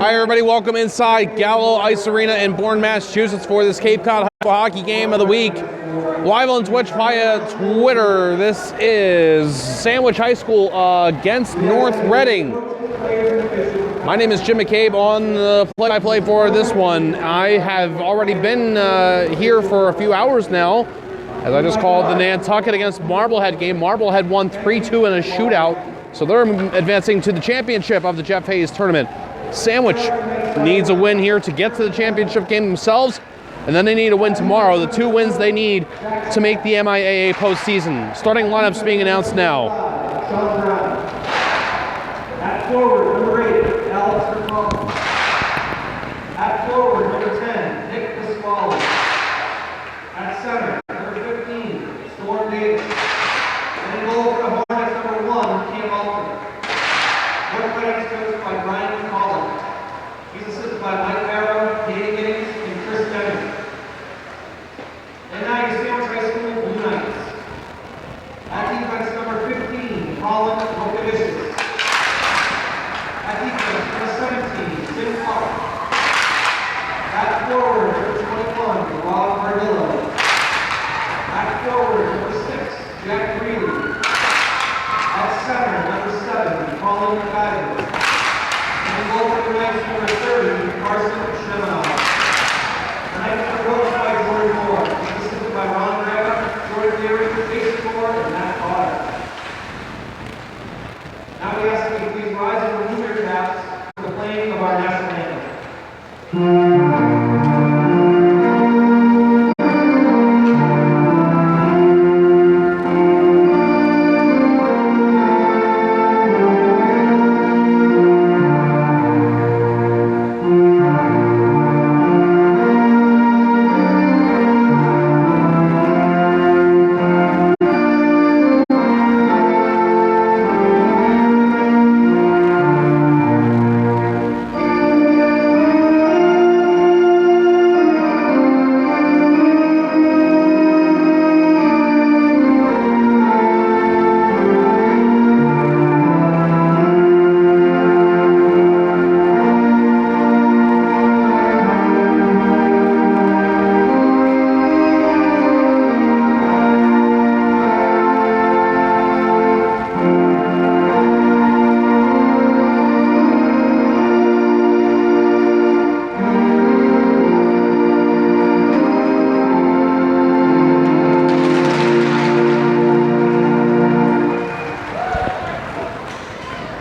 Hi everybody, welcome inside Gallo Ice Arena in Bourne, Massachusetts for this Cape Cod High School Hockey Game of the Week. Live on Twitch via Twitter, this is Sandwich High School against North Reading. My name is Jim McCabe on the play-by-play for this one. I have already been here for a few hours now, as I just called the Nantucket against Marblehead game. Marblehead won 3-2 in a shootout, so they're advancing to the championship of the Jeff Hayes tournament. Sandwich needs a win here to get to the championship game themselves, and then they need a win tomorrow. The two wins they need to make the MIAA postseason. Starting lineups being announced now. At forward, number 8, Alex Riccolo. At forward, number 10, Nick Pasquale. At center, number 15, Storm Davis. And in goal for the Hornets, number 1, Cam Alton. North Reading is coached by Brian McCollum. He's assisted by Mike Barrow, Danny Giddings, and Chris Dennis. And now your Sandwich High School Blue Knights. At defense, number 15, Colin Mokovicius. At defense, number 17, Tim Clark. At forward, number 21, Rob Ardillo. At forward, number 6, Jack Greeley. At center, number 7, Colin McIver. And goal for the Knights, number 30, Carson Shemanoff. The Knights are coached by Jordan Moore, assisted by Ron Grava, Jordan Leary, Jason Moore, and Matt Potter. Now we ask that you please rise and remove your caps for the playing of our national anthem.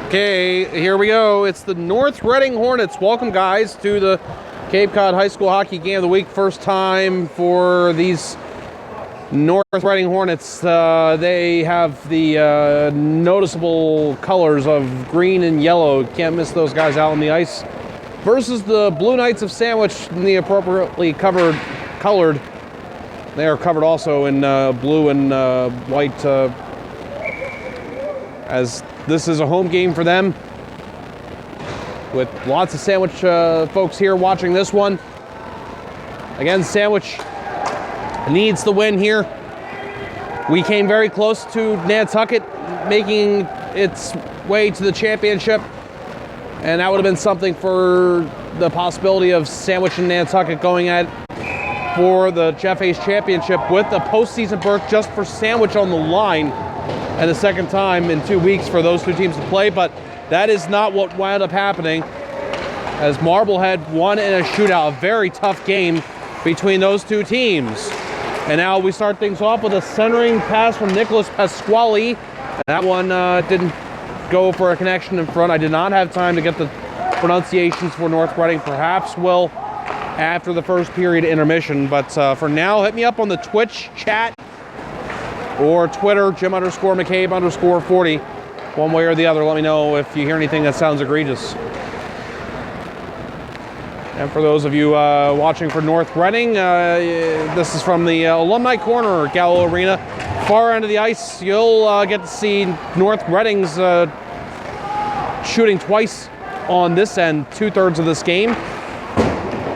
Okay, here we go. It's the North Reading Hornets. Welcome, guys, to the Cape Cod High School Hockey Game of the Week. First time for these North Reading Hornets. They have the noticeable colors of green and yellow. Can't miss those guys out on the ice. Versus the Blue Knights of Sandwich, in the appropriately colored. They are covered also in blue and white, as this is a home game for them, with lots of Sandwich folks here watching this one. Again, Sandwich needs the win here. We came very close to Nantucket making its way to the championship, and that would have been something for the possibility of Sandwich and Nantucket going at for the Jeff Hayes Championship, with the postseason berth just for Sandwich on the line, and the second time in 2 weeks for those two teams to play. But that is not what wound up happening, as Marblehead won in a shootout. A very tough game between those two teams. And now we start things off with a centering pass from Nicholas Pasquale. That one didn't go for a connection in front. I did not have time to get the pronunciations for North Reading. Perhaps will after the first period intermission. But for now, hit me up on the Twitch chat or Twitter, Jim_McCabe_40. One way or the other, let me know if you hear anything that sounds egregious. And for those of you watching for North Reading, this is from the Alumni Corner, Gallo Arena. Far end of the ice, you'll get to see North Reading's shooting twice on this end, 2/3 of this game.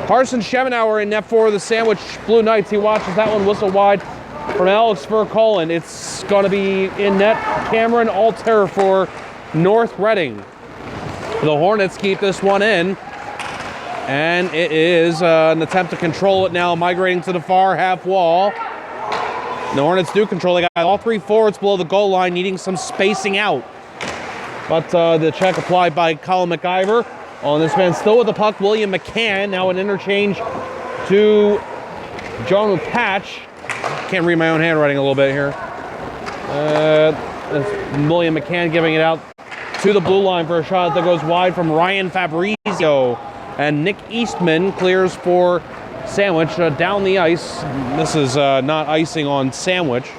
Carson Schemenauer in net for the Sandwich Blue Knights. He watches that one whistle wide from Alex Vercolin. It's going to be in net Cameron Alter for North Reading. The Hornets keep this one in. And it is an attempt to control it now, migrating to the far half wall. The Hornets do control. They got all three forwards below the goal line, needing some spacing out. But the check applied by Colin McIver. On this man, still with the puck, William McCann. Now an interchange to John Patch. Can't read my own handwriting a little bit here. William McCann giving it out to the blue line for a shot that goes wide from Ryan Fabrizio. And Nick Eastman clears for Sandwich down the ice. This is not icing on Sandwich.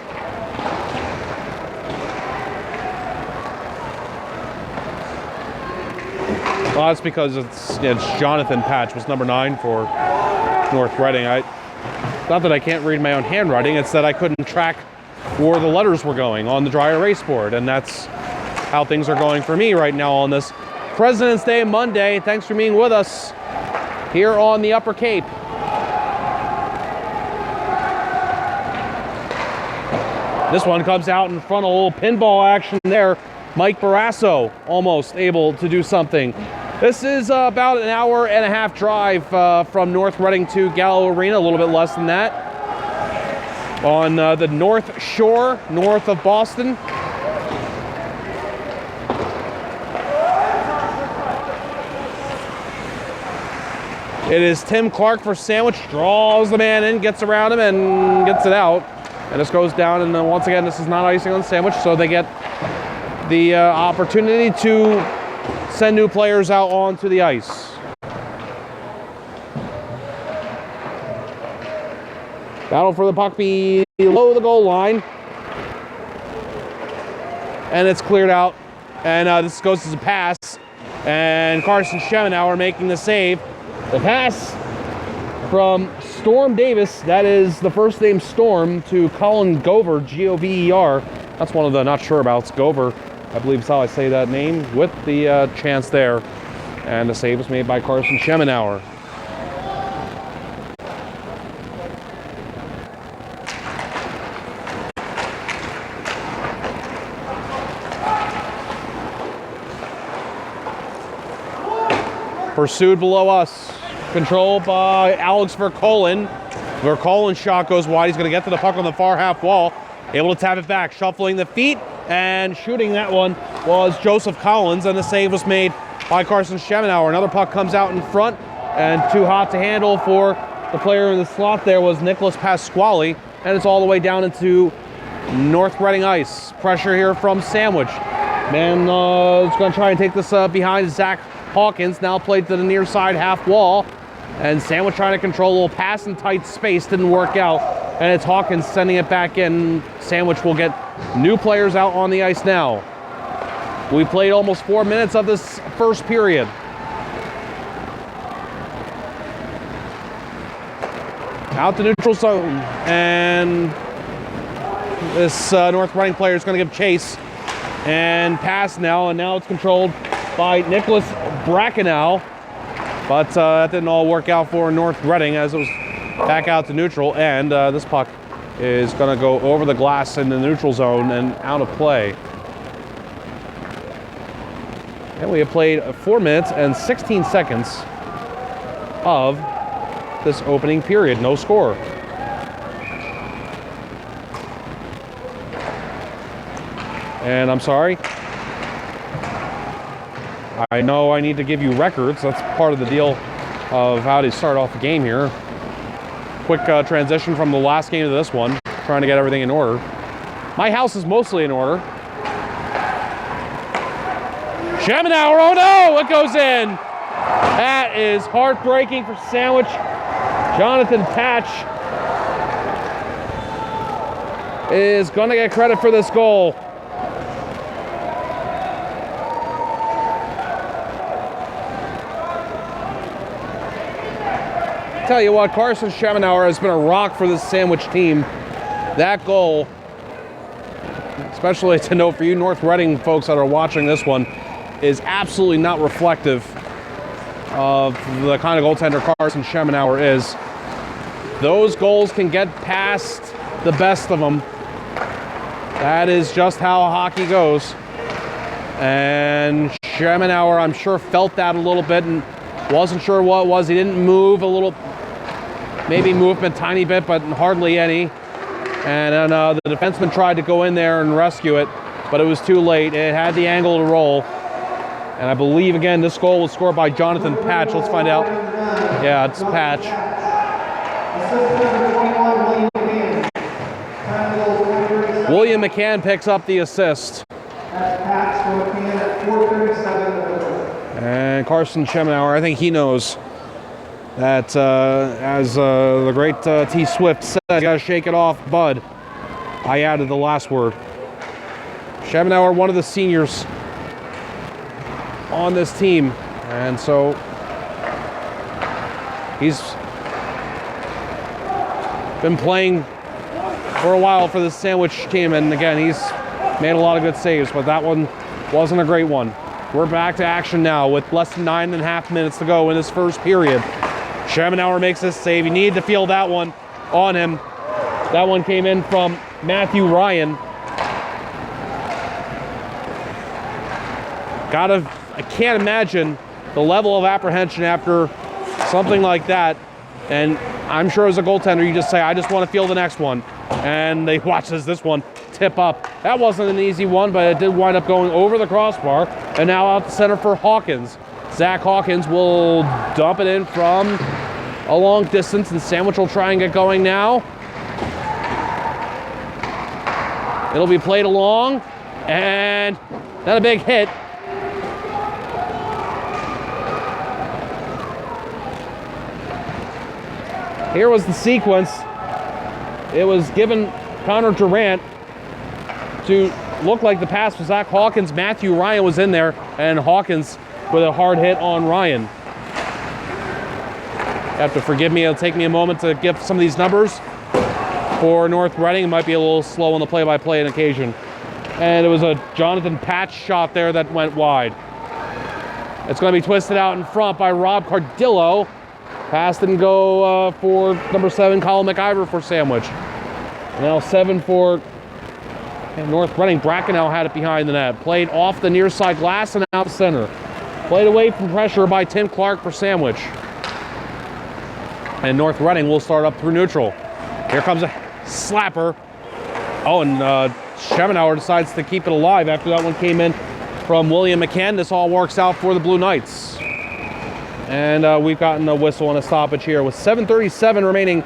Well, that's because it's Jonathan Patch was number 9 for North Reading. Not that I can't read my own handwriting, it's that I couldn't track where the letters were going on the dry erase board, and that's how things are going for me right now on this President's Day Monday. Thanks for being with us here on the Upper Cape. This one comes out in front of a little pinball action there. Mike Barrasso almost able to do something. This is about an hour and a half drive from North Reading to Gallo Arena, a little bit less than that. On the North Shore, north of Boston. It is Tim Clark for Sandwich, draws the man in, gets around him, and gets it out. And this goes down, and then once again, this is not icing on Sandwich, so they get the opportunity to send new players out onto the ice. Battle for the puck below the goal line. And it's cleared out. And this goes as a pass. And Carson Schemenauer making the save. The pass from Storm Davis, that is the first name Storm, to Colin Gover, G-O-V-E-R. That's one of the not sure abouts. Gover, I believe is how I say that name, with the chance there. And the save was made by Carson Schemenauer. Pursued below us. Controlled by Alex Verkolen. Verkolen's shot goes wide. He's going to get to the puck on the far half wall. Able to tap it back. Shuffling the feet and shooting that one was Joseph Collins. And the save was made by Carson Schemenauer. Another puck comes out in front. And too hot to handle for the player in the slot there was Nicholas Pasquale. And it's all the way down into North Reading ice. Pressure here from Sandwich. Man is going to try and take this behind Zach Hawkins. Now played to the near side half wall. And Sandwich trying to control a little pass in tight space. Didn't work out. And it's Hawkins sending it back in. Sandwich will get new players out on the ice now. We played almost 4 minutes of this first period. Out to neutral zone. And this North Reading player is going to give chase. And pass now. And now it's controlled by Nicholas Brackenow. But that didn't all work out for North Reading as it was back out to neutral. And this puck is going to go over the glass in the neutral zone and out of play. And we have played 4 minutes and 16 seconds of this opening period. No score. And I'm sorry. I know I need to give you records. That's part of the deal of how to start off the game here. Quick transition from the last game to this one. Trying to get everything in order. My house is mostly in order. Schemenauer, oh no, it goes in. That is heartbreaking for Sandwich. Jonathan Patch is going to get credit for this goal. Tell you what, Carson Schemenauer has been a rock for this Sandwich team. That goal, especially to note for you North Reading folks that are watching this one, is absolutely not reflective of the kind of goaltender Carson Schemenauer is. Those goals can get past the best of them. That is just how hockey goes. And Schemenauer, I'm sure, felt that a little bit and Wasn't sure what it was. He didn't move a little, maybe movement a tiny bit, but hardly any. And then the defenseman tried to go in there and rescue it, but it was too late. It had the angle to roll. And I believe, again, this goal was scored by Jonathan Patch. Let's find out. Yeah, it's Patch. William McCann picks up the assist. And Carson Schemenauer, I think he knows that, as the great T. Swift said, you gotta shake it off, bud. I added the last word. Schemenauer, one of the seniors on this team, and so he's been playing for a while for the Sandwich team, and again, he's made a lot of good saves, but that one wasn't a great one. We're back to action now with less than 9.5 minutes to go in this first period. Schemenauer makes this save. You need to feel that one on him. That one came in from Matthew Ryan. I can't imagine the level of apprehension after something like that. And I'm sure as a goaltender, you just say, I just want to feel the next one. And they watch this one tip up. That wasn't an easy one, but it did wind up going over the crossbar. And now out the center for Hawkins. Zach Hawkins will dump it in from a long distance, and Sandwich will try and get going now. It'll be played along, and not a big hit. Here was the sequence. It was given Connor Durant to look like the pass was Zach Hawkins. Matthew Ryan was in there, and Hawkins with a hard hit on Ryan. You have to forgive me. It'll take me a moment to give some of these numbers for North Reading. It might be a little slow on the play-by-play on occasion. And it was a Jonathan Patch shot there that went wide. It's going to be twisted out in front by Rob Cardillo. Pass didn't go for number 7, Colin McIver for Sandwich. Now 7 for North Reading. Brackenell had it behind the net. Played off the near side glass and out center. Played away from pressure by Tim Clark for Sandwich. And North Reading will start up through neutral. Here comes a slapper. Oh, and Schemenauer decides to keep it alive after that one came in from William McCann. This all works out for the Blue Knights. And we've gotten a whistle and a stoppage here with 7:37 remaining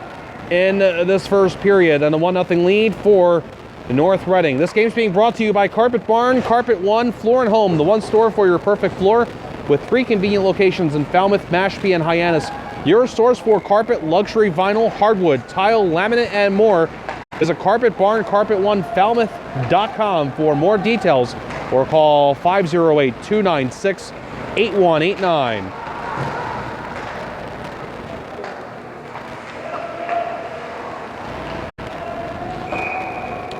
in this first period, and a 1-0 lead for North Reading. This game's being brought to you by Carpet Barn, Carpet One, Floor and Home, the one store for your perfect floor, with 3 convenient locations in Falmouth, Mashpee, and Hyannis. Your source for carpet, luxury, vinyl, hardwood, tile, laminate, and more. Visit Carpet Barn, Carpet One, Falmouth.com for more details, or call 508-296-8189.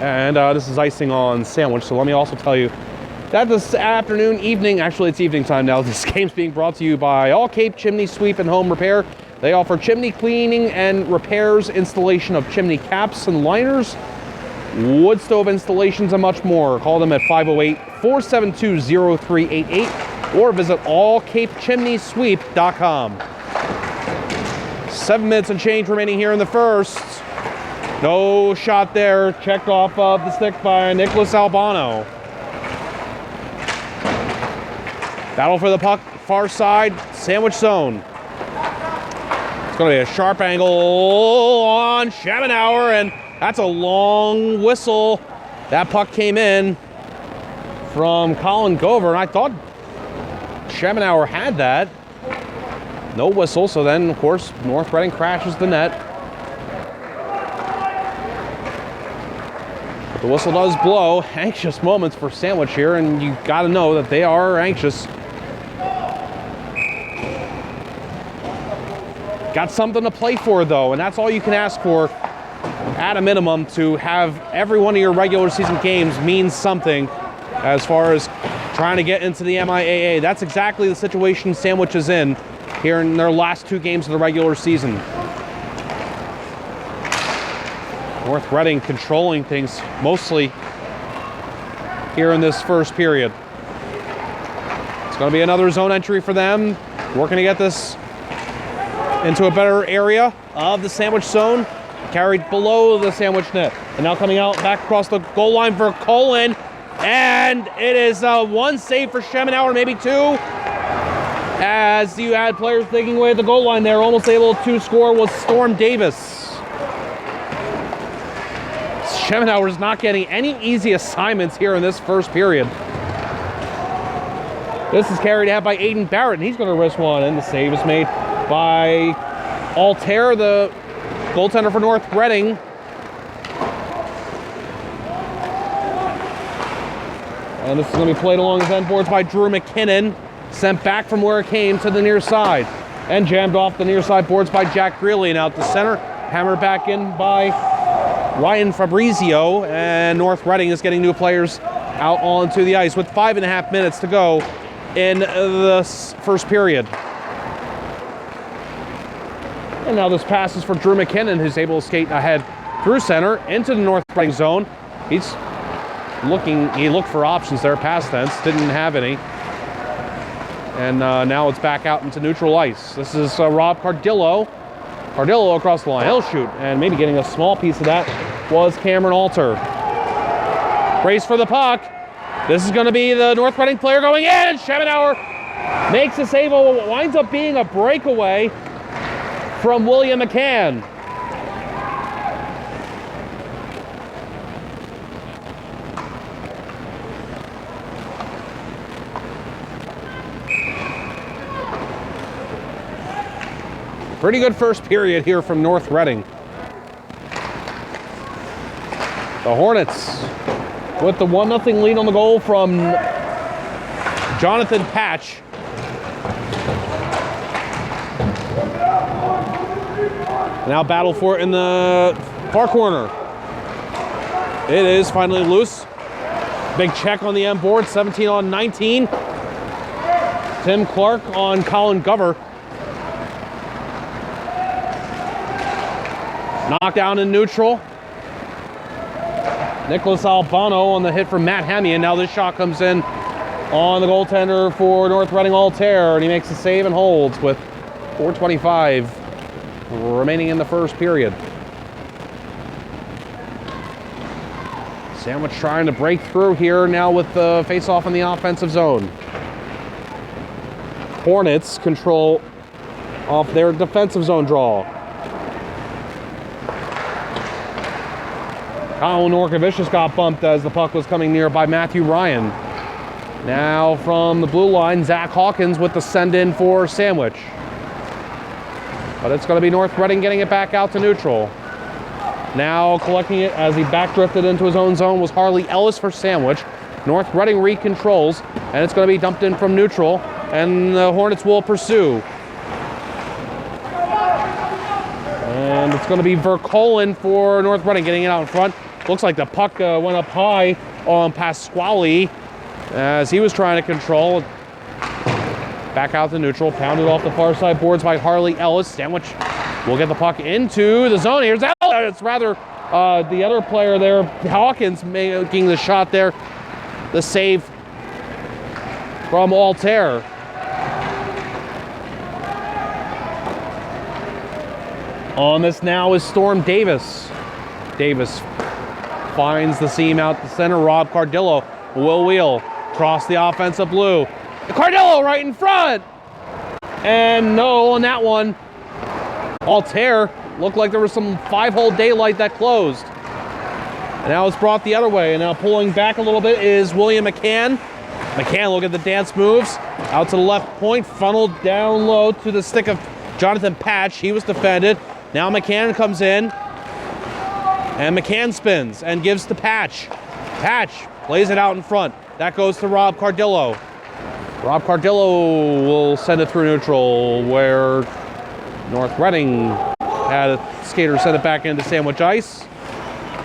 And this is icing on Sandwich, so let me also tell you that this afternoon, evening, actually it's evening time now, this game's being brought to you by All Cape Chimney Sweep and Home Repair. They offer chimney cleaning and repairs, installation of chimney caps and liners, wood stove installations, and much more. Call them at 508-472-0388 or visit allcapechimneysweep.com. 7 minutes and change remaining here in the first. No shot there, checked off of the stick by Nicholas Albano. Battle for the puck, far side, Sandwich zone. It's going to be a sharp angle on Schemenauer, and that's a long whistle. That puck came in from Colin Gover, and I thought Schemenauer had that. No whistle, so then, of course, North Reading crashes the net. The whistle does blow. Anxious moments for Sandwich here, and you got to know that they are anxious. Got something to play for, though, and that's all you can ask for at a minimum, to have every one of your regular season games mean something as far as trying to get into the MIAA. That's exactly the situation Sandwich is in here in their last 2 games of the regular season. North Reading controlling things mostly here in this first period. It's going to be another zone entry for them. working to get this into a better area of the Sandwich zone. Carried below the Sandwich net. And now coming out back across the goal line for Colin. And it is one save for Schemenauer, maybe two. As you had players digging away at the goal line there, almost able to score was Storm Davis. Schemenauer is not getting any easy assignments here in this first period. This is carried out by Aiden Barrett, and he's going to risk one, and the save is made by Altair, the goaltender for North Reading. And this is going to be played along his end boards by Drew McKinnon. Sent back from where it came to the near side. And jammed off the near side boards by Jack Greeley. And out the center, hammered back in by Ryan Fabrizio. And North Reading is getting new players out onto the ice with 5.5 minutes to go in the first period. And now this pass is for Drew McKinnon, who's able to skate ahead through center into the North Reading zone. He looked for options there, past tense, didn't have any. And now it's back out into neutral ice. This is Rob Cardillo. Cardillo across the line, he'll shoot, and maybe getting a small piece of that was Cameron Alter. Race for the puck. This is going to be the North Reading player going in, and Schemenauer makes a save. Winds up being a breakaway from William McCann. Pretty good first period here from North Reading. The Hornets with the 1-0 lead on the goal from Jonathan Patch. Now battle for it in the far corner. It is finally loose. Big check on the end board, 17-on-19. Tim Clark on Colin Gover. Knockdown in neutral. Nicholas Albano on the hit from Matt Hamian. Now this shot comes in on the goaltender for North Reading, Altair, and he makes a save and holds with 4:25 remaining in the first period. Sandwich trying to break through here now with the face-off in the offensive zone. Hornets control off their defensive zone draw. Kyle Norkovicius got bumped as the puck was coming near by Matthew Ryan. Now from the blue line, Zach Hawkins with the send-in for Sandwich. But it's going to be North Reading getting it back out to neutral. Now collecting it as he backdrifted into his own zone was Harley Ellis for Sandwich. North Reading recontrols, and it's going to be dumped in from neutral, and the Hornets will pursue. And it's going to be Vercolen for North Reading getting it out in front. Looks like the puck went up high on Pasquale as he was trying to control. Back out to neutral, pounded off the far side boards by Harley Ellis. Sandwich will get the puck into the zone. Here's Ellis. It's rather the other player there, Hawkins, making the shot there. The save from Altair. On this now is Storm Davis. Davis finds the seam out the center. Rob Cardillo will wheel across the offensive blue. Cardillo right in front. And no on that one. Altair looked like there was some 5-hole daylight that closed. And now it's brought the other way. And now pulling back a little bit is William McCann. McCann, look at the dance moves. Out to the left point, funneled down low to the stick of Jonathan Patch. He was defended. Now McCann comes in, and McCann spins and gives to Patch. Patch plays it out in front. That goes to Rob Cardillo. Rob Cardillo will send it through neutral, where North Reading had a skater send it back into Sandwich ice.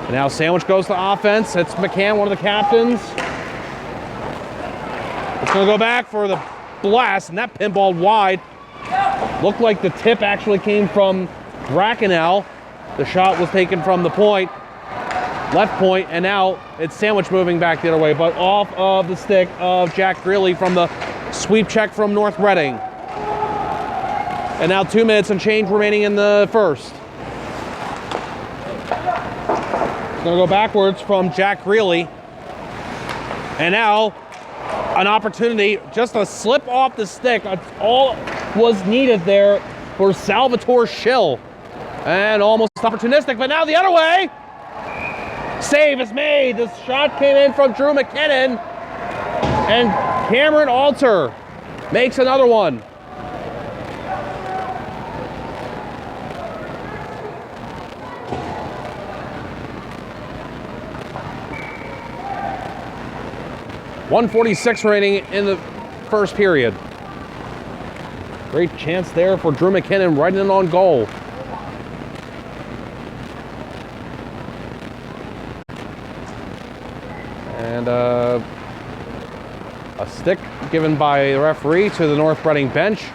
And now Sandwich goes to offense. It's McCann, one of the captains. It's going to go back for the blast, and that pinballed wide. Looked like the tip actually came from Brackenell. The shot was taken from the point, left point, and now it's Sandwich moving back the other way, but off of the stick of Jack Greeley from the sweep check from North Reading. And now 2 minutes and change remaining in the first. Gonna go backwards from Jack Greeley. And now an opportunity, just a slip off the stick. That's all was needed there for Salvatore Schill. And almost opportunistic, but now the other way. Save is made. This shot came in from Drew McKinnon. And Cameron Alter makes another one. .146 remaining in the first period. Great chance there for Drew McKinnon right in on goal. And a stick given by the referee to the North Reading bench.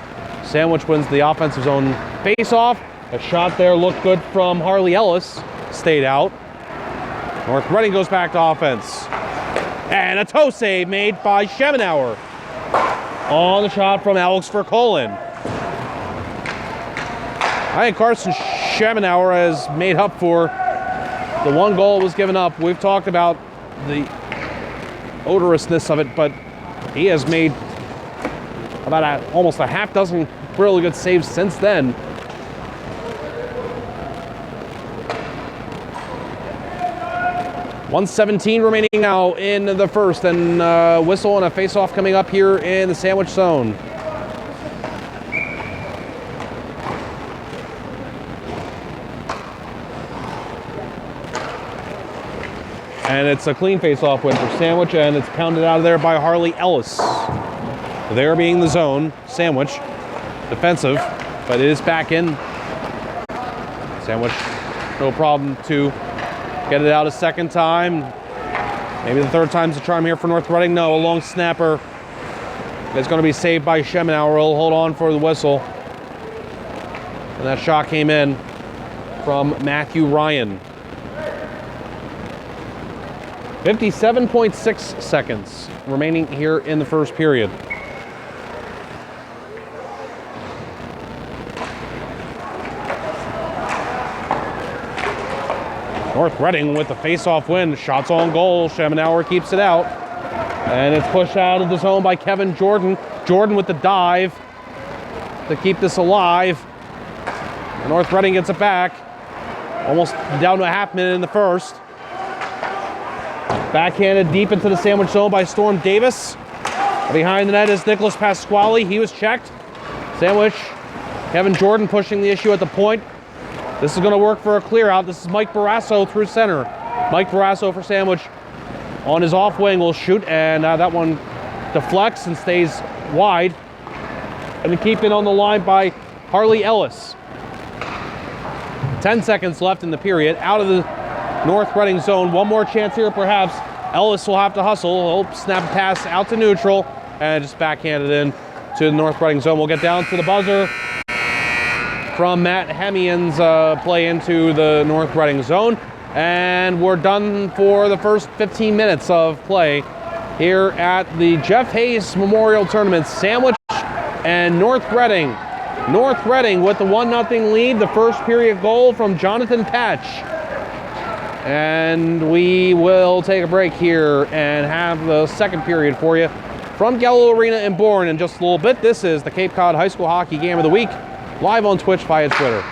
Sandwich wins the offensive zone face-off. A shot there looked good from Harley Ellis. Stayed out. North Reading goes back to offense. And a toe save made by Schemenauer on the shot from Alex Verkolen. I think Carson Schemenauer has made up for the one goal that was given up. We've talked about the odorousness of it, but he has made about almost a half dozen really good saves since then. .117 remaining now in the first, and whistle and a face-off coming up here in the Sandwich zone. And it's a clean face-off win for Sandwich, and it's pounded out of there by Harley Ellis. There being the zone, Sandwich defensive, but it is back in. Sandwich, no problem to get it out a second time. Maybe the third time's the charm here for North Reading. No, a long snapper. It's going to be saved by Schemenauer. He'll hold on for the whistle. And that shot came in from Matthew Ryan. 57.6 seconds remaining here in the first period. North Reading with the face-off win. Shots on goal. Schemenauer keeps it out. And it's pushed out of the zone by Kevin Jordan. Jordan with the dive to keep this alive. North Reading gets it back. Almost down to a half minute in the first. Backhanded deep into the Sandwich zone by Storm Davis. Behind the net is Nicholas Pasquale. He was checked. Sandwich. Kevin Jordan pushing the issue at the point. This is going to work for a clear out. This is Mike Barrasso through center. Mike Barrasso for Sandwich on his off wing will shoot, and that one deflects and stays wide. And to keep it on the line by Harley Ellis. 10 seconds left in the period. Out of the North Reading zone. One more chance here, perhaps. Ellis will have to hustle. He'll snap a pass out to neutral and just backhanded in to the North Reading zone. We'll get down to the buzzer from Matt Hemian's play into the North Reading zone. And we're done for the first 15 minutes of play here at the Jeff Hayes Memorial Tournament. Sandwich and North Reading. North Reading with the 1-0 lead. The first period goal from Jonathan Patch. And we will take a break here and have the second period for you from Gallo Arena in Bourne in just a little bit. This is the Cape Cod High School Hockey Game of the Week, live on Twitch via Twitter.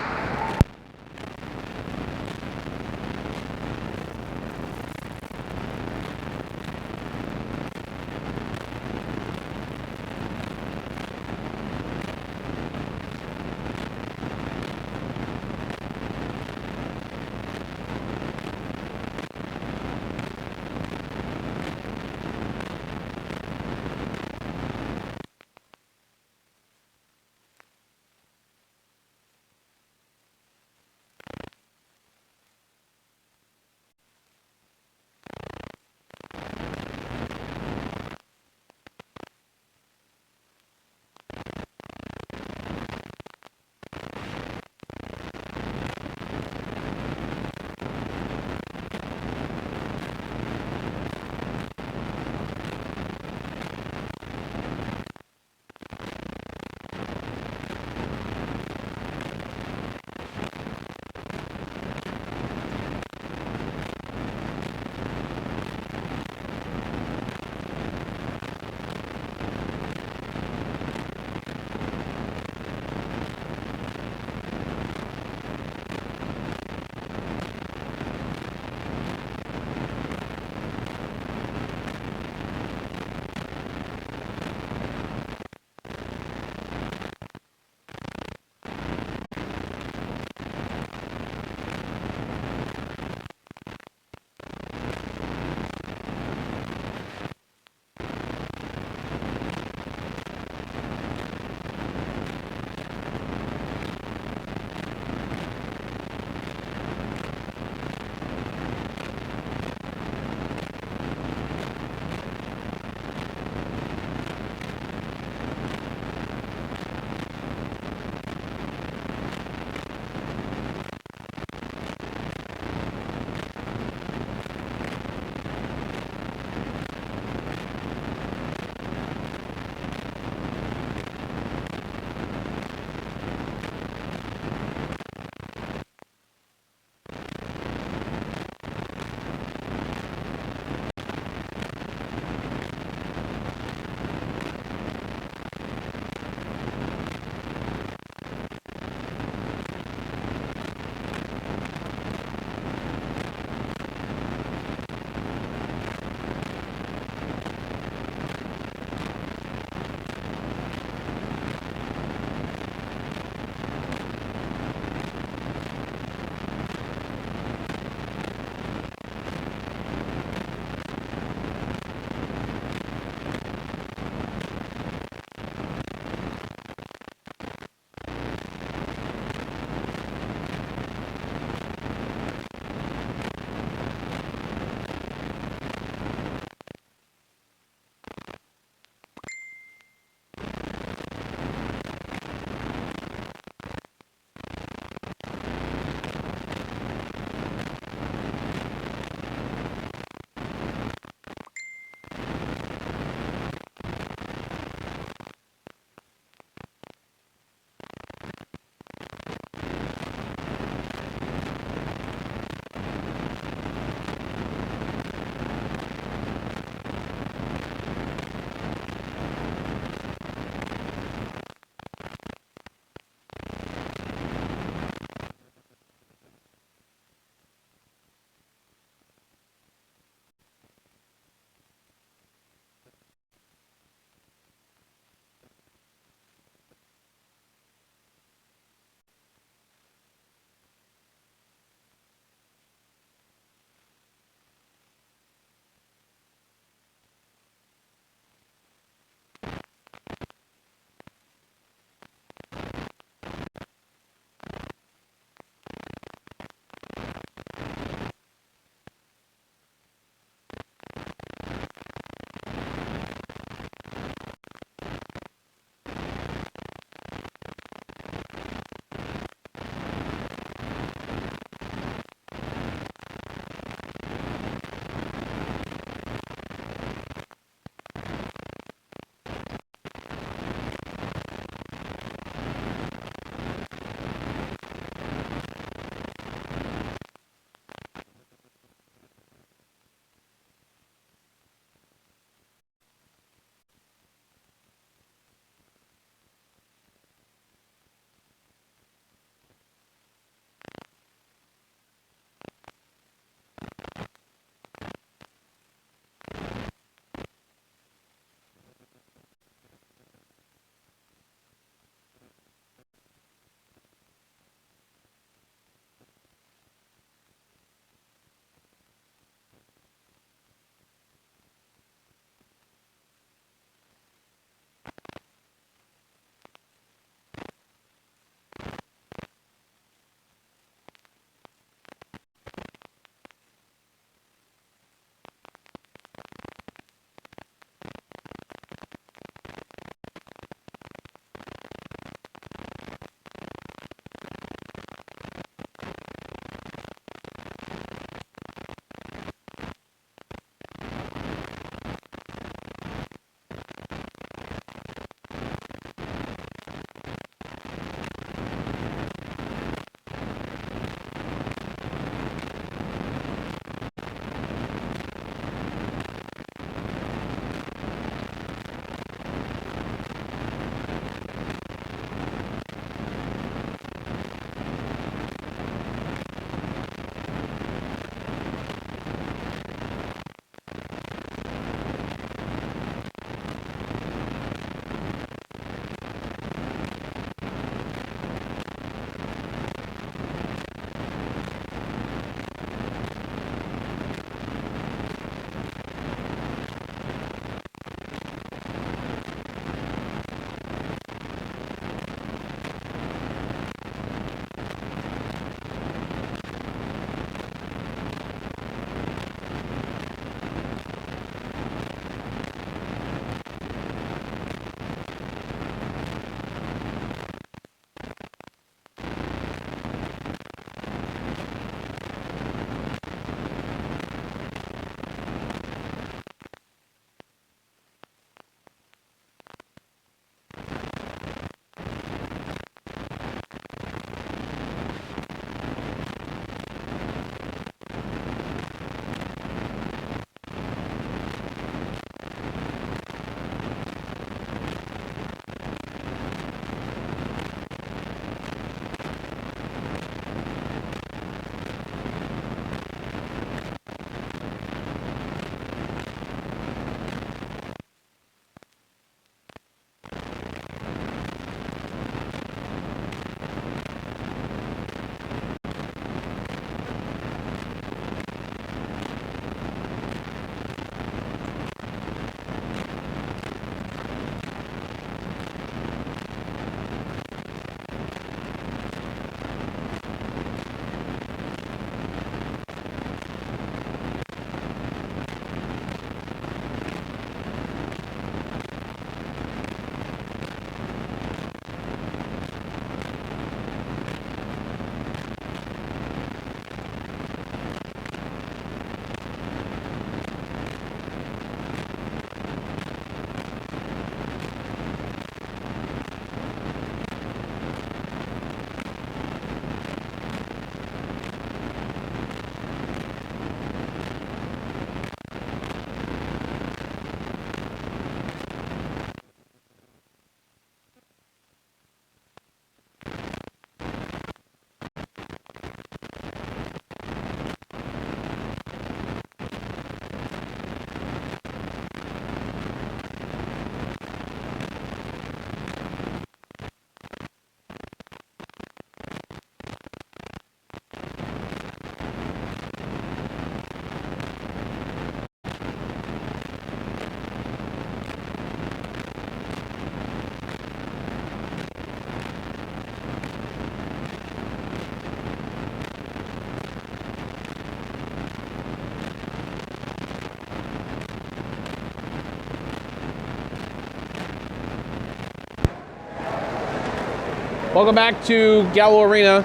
Welcome back to Gallo Arena,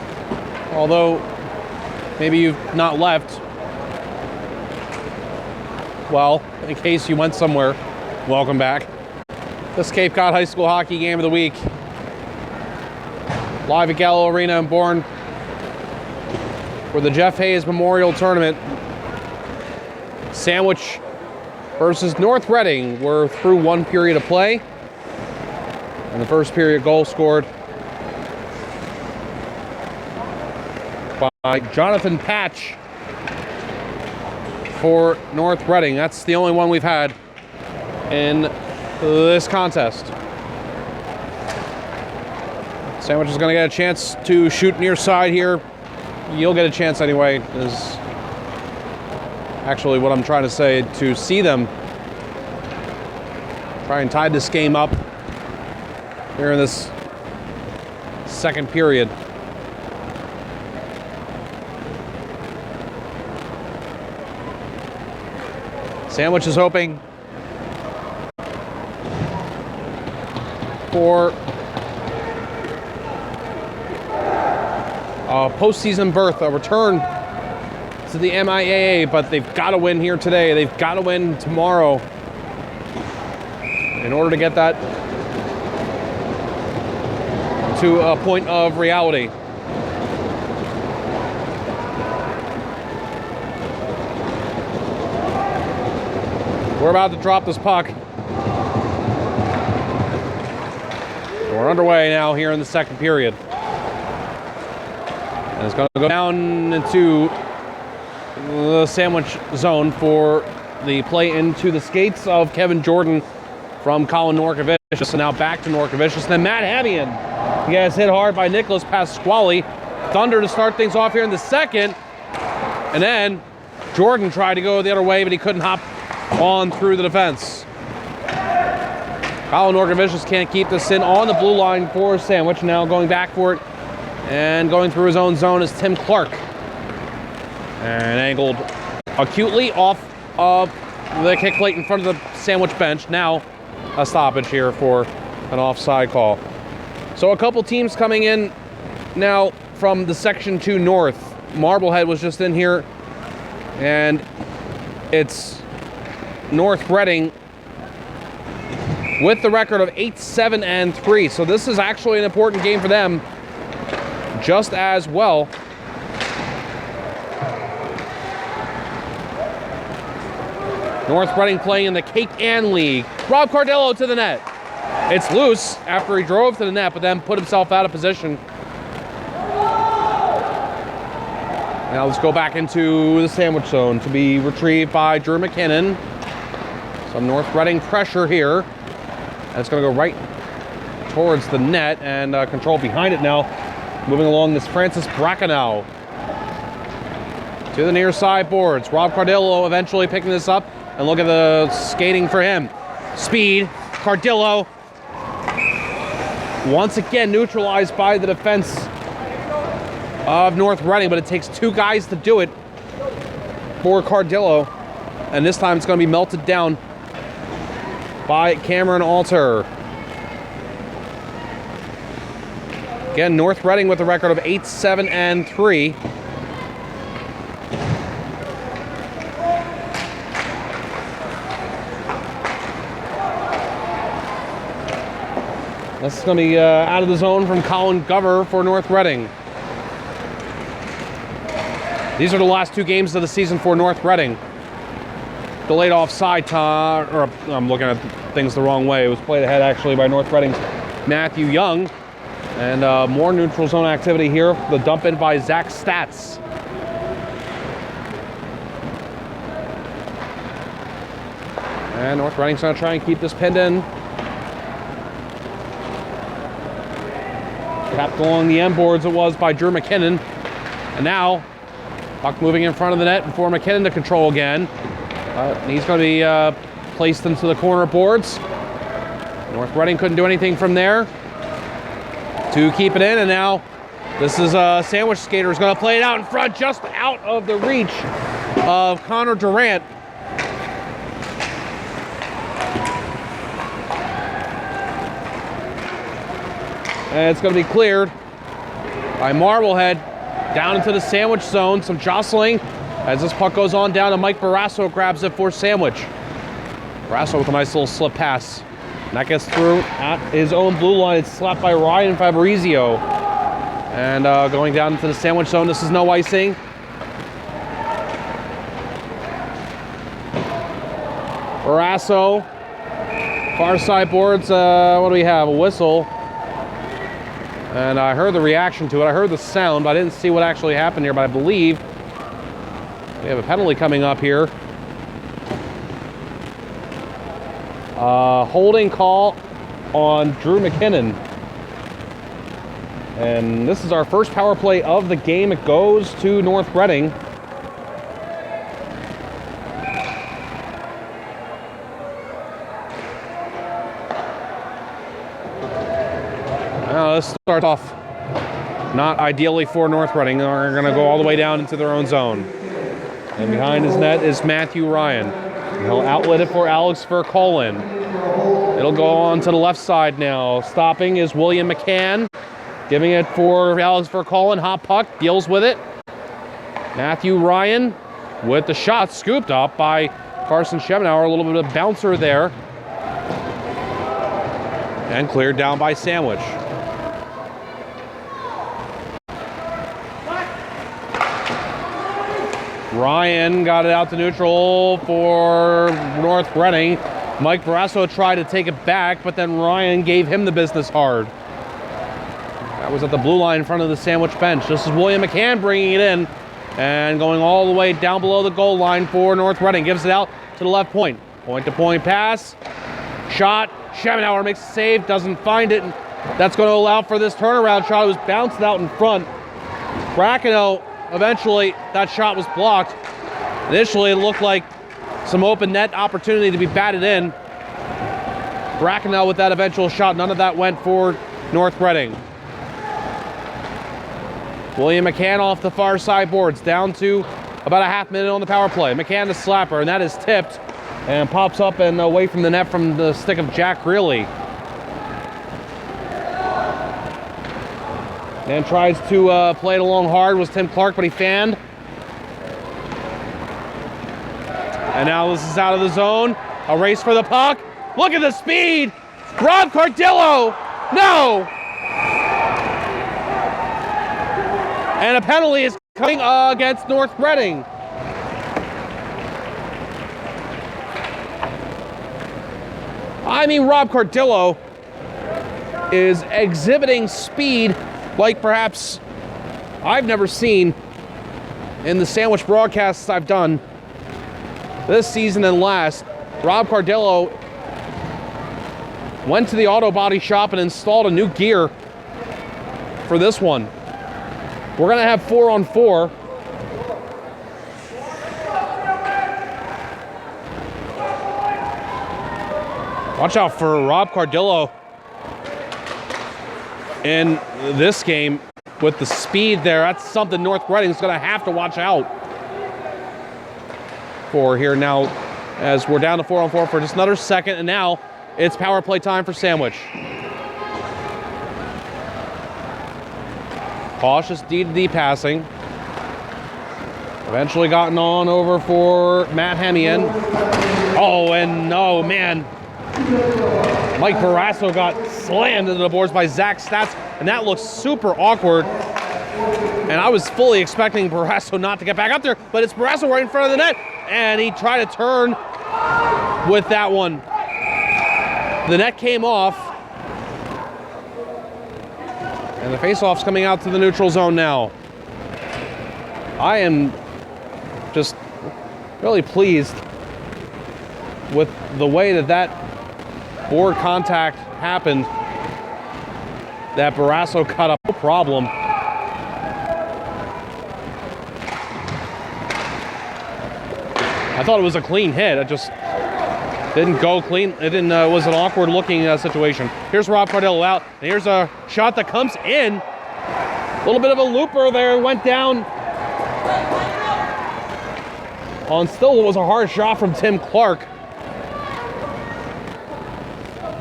although maybe you've not left. Well, in case you went somewhere, welcome back. This Cape Cod High School Hockey Game of the Week. Live at Gallo Arena in Bourne for the Jeff Hayes Memorial Tournament. Sandwich versus North Reading. We're through one period of play. And the first period goal scored by Jonathan Patch for North Reading. That's the only one we've had in this contest. Sandwich is going to get a chance to shoot near side here. You'll get a chance anyway, is actually what I'm trying to say, to see them try and tie this game up here in this second period. Sandwich is hoping for a postseason berth, a return to the MIAA, but they've got to win here today. They've got to win tomorrow in order to get that to a point of reality. We're about to drop this puck. We're underway now here in the second period. And it's going to go down into the sandwich zone for the play into the skates of Kevin Jordan from Colin Norkovicius. And now back to Norkovicius. And then Matt Hamian. He gets hit hard by Nicholas Pasquale. Thunder to start things off here in the second. And then Jordan tried to go the other way, but he couldn't hop on through the defense. Colin Norkovicius can't keep this in on the blue line for Sandwich. Now going back for it and going through his own zone is Tim Clark. And angled acutely off of the kick plate in front of the Sandwich bench. Now a stoppage here for an offside call. So a couple teams coming in now from the Section 2 North. Marblehead was just in here, and it's North Reading with the record of 8-7-3. So this is actually an important game for them just as well. North Reading playing in the Cape Ann League. Rob Cardillo to the net. It's loose after he drove to the net, but then put himself out of position. Now let's go back into the sandwich zone to be retrieved by Drew McKinnon. Some North Reading pressure here. And it's going to go right towards the net and control behind it now. Moving along is Francis Bracanow. To the near side boards. Rob Cardillo eventually picking this up. And look at the skating for him. Speed. Cardillo. Once again neutralized by the defense of North Reading, but it takes two guys to do it for Cardillo. And this time it's going to be melted down by Cameron Alter. Again, North Reading with a record of 8-7-3. This is going to be out of the zone from Colin Gover for North Reading. These are the last two games of the season for North Reading. Delayed offside time, or I'm looking at things the wrong way. It was played ahead actually by North Reading's Matthew Young. And more neutral zone activity here. The dump in by Zach Statz. And North Reading's going to try and keep this pinned in. Tapped along the end boards it was by Drew McKinnon. And now, puck moving in front of the net for McKinnon to control again. He's going to be placed into the corner boards. North Reading couldn't do anything from there to keep it in. And now this is a Sandwich skater is going to play it out in front, just out of the reach of Connor Durant. And it's going to be cleared by Marblehead. Down into the Sandwich zone. Some jostling as this puck goes on down to Mike Barrasso, grabs it for Sandwich. Barrasso with a nice little slip pass. And that gets through at his own blue line. It's slapped by Ryan Fabrizio. And going down into the Sandwich zone. This is no icing. Barrasso. Far side boards. What do we have? A whistle. And I heard the reaction to it. I heard the sound, but I didn't see what actually happened here. But I believe we have a penalty coming up here. Holding call on Drew McKinnon. And this is our first power play of the game. It goes to North Reading. This starts off not ideally for North Reading. They're going to go all the way down into their own zone. And behind his net is Matthew Ryan. He'll outlet it for Alex Vercolin. It'll go on to the left side now. Stopping is William McCann. Giving it for Alex Vercolin. Hot puck, deals with it. Matthew Ryan with the shot scooped up by Carson Schemenauer. A little bit of bouncer there. And cleared down by Sandwich. Ryan got it out to neutral for North Reading. Mike Barrasso tried to take it back, but then Ryan gave him the business hard. That was at the blue line in front of the Sandwich bench. This is William McCann bringing it in and going all the way down below the goal line for North Reading. Gives it out to the left point. Point-to-point pass. Shot. Schemenauer makes a save, doesn't find it. And that's going to allow for this turnaround shot. It was bounced out in front. Brackenow. Eventually, that shot was blocked. Initially, it looked like some open net opportunity to be batted in. Brackenow with that eventual shot. None of that went for North Reading. William McCann off the far side boards, down to about a half minute on the power play. McCann the slapper, and that is tipped and pops up and away from the net from the stick of Jack Greeley. And tries to play it along hard was Tim Clark, but he fanned. And now this is out of the zone. A race for the puck. Look at the speed. Rob Cardillo. No. And a penalty is coming against North Reading. I mean, Rob Cardillo is exhibiting speed like perhaps I've never seen in the Sandwich broadcasts I've done this season and last. Rob Cardillo went to the auto body shop and installed a new gear for this one. We're going to have 4-on-4. Watch out for Rob Cardillo in this game with the speed there. That's something North Reading is going to have to watch out for here now as we're down to 4-on-4 for just another second. And now it's power play time for Sandwich. Cautious D-to-D passing. Eventually gotten on over for Matt Hemian. Oh, and oh man. Mike Barrasso got slammed into the boards by Zach Stats, and that looks super awkward. And I was fully expecting Barrasso not to get back up there, but it's Barrasso right in front of the net, and he tried to turn with that one. The net came off, and the faceoff's coming out to the neutral zone now. I am just really pleased with the way that board contact happened, that Barrasso cut up, no problem. I thought it was a clean hit. It just didn't go clean. It didn't. Was an awkward looking situation. Here's Rob Cardillo out. And here's a shot that comes in. A little bit of a looper there. Went down on still it was a hard shot from Tim Clark.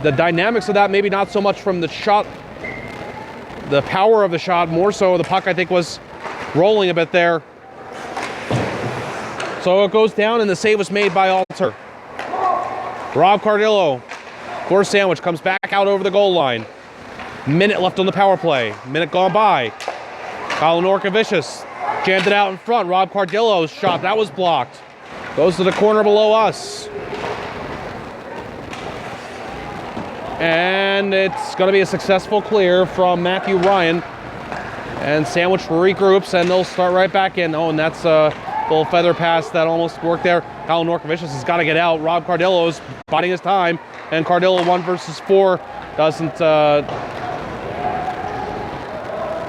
The dynamics of that, maybe not so much from the shot the power of the shot, more so the puck I think was rolling a bit there. So it goes down and the save was made by Alter. Rob Cardillo for Sandwich comes back out over the goal line. Minute left on the power play. Minute gone by. Kyle Norkovicius jammed it out in front. Rob Cardillo's shot, that was blocked. Goes to the corner below us. And it's going to be a successful clear from Matthew Ryan. And Sandwich regroups and they'll start right back in. Oh, and that's a little feather pass that almost worked there. Kyle Norkovicius has got to get out. Rob Cardillo's biding his time. And Cardillo 1 versus 4 doesn't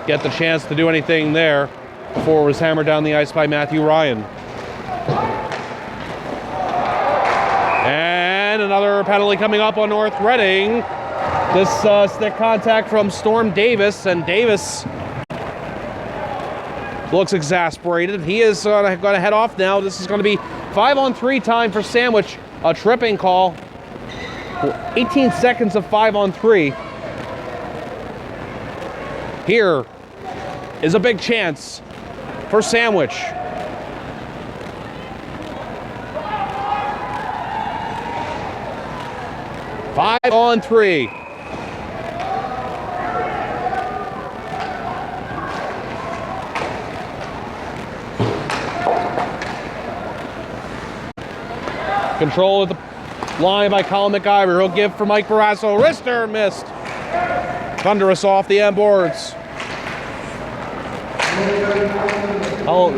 get the chance to do anything there before it was hammered down the ice by Matthew Ryan. And another penalty coming up on North Reading. This stick contact from Storm Davis, and Davis looks exasperated. He is going to head off now. This is going to be 5-on-3 time for Sandwich. A tripping call. 18 seconds of 5-on-3. Here is a big chance for Sandwich. Five on three. Control at the line by Colin McIver. He'll give for Mike Barrasso. Wrister missed. Thunderous off the end boards.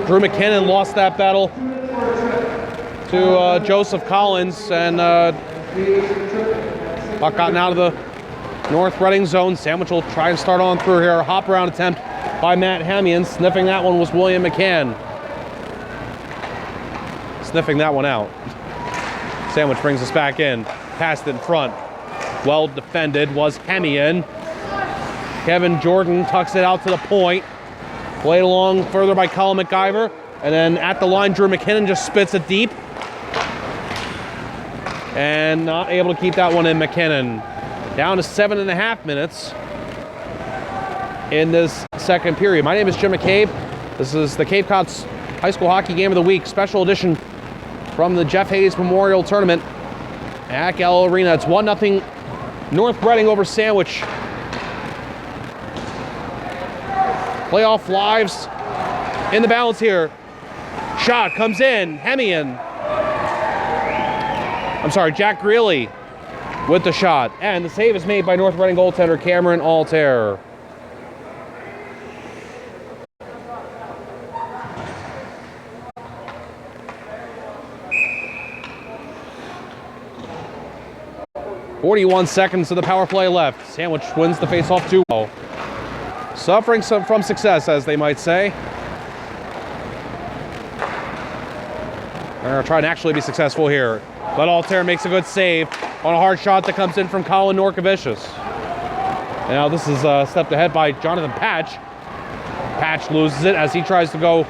Drew McKinnon lost that battle to Joseph Collins, and puck gotten out of the North Reading zone. Sandwich will try and start on through here. A hop around attempt by Matt Hamian. Sniffing that one was William McCann. Sniffing that one out. Sandwich brings us back in. Passed in front. Well defended was Hamian. Kevin Jordan tucks it out to the point. Played along further by Colin McIver. And then at the line, Drew McKinnon just spits it deep. And not able to keep that one in. McKinnon down to 7.5 minutes in this second period. My name is Jim McCabe. This is the Cape Cod High School Hockey Game of the Week, special edition from the Jeff Hayes Memorial Tournament at Gallo Arena. It's 1-0 North Reading over Sandwich. Playoff lives in the balance here. Shot comes in. Hemian. I'm sorry, Jack Greeley with the shot. And the save is made by North Reading goaltender Cameron Altair. .41 seconds of the power play left. Sandwich wins the faceoff 2-0. Suffering from success, as they might say. They're going to try and actually be successful here. But Altair makes a good save on a hard shot that comes in from Colin Norkovicius. Now this is stepped ahead by Jonathan Patch. Patch loses it as he tries to go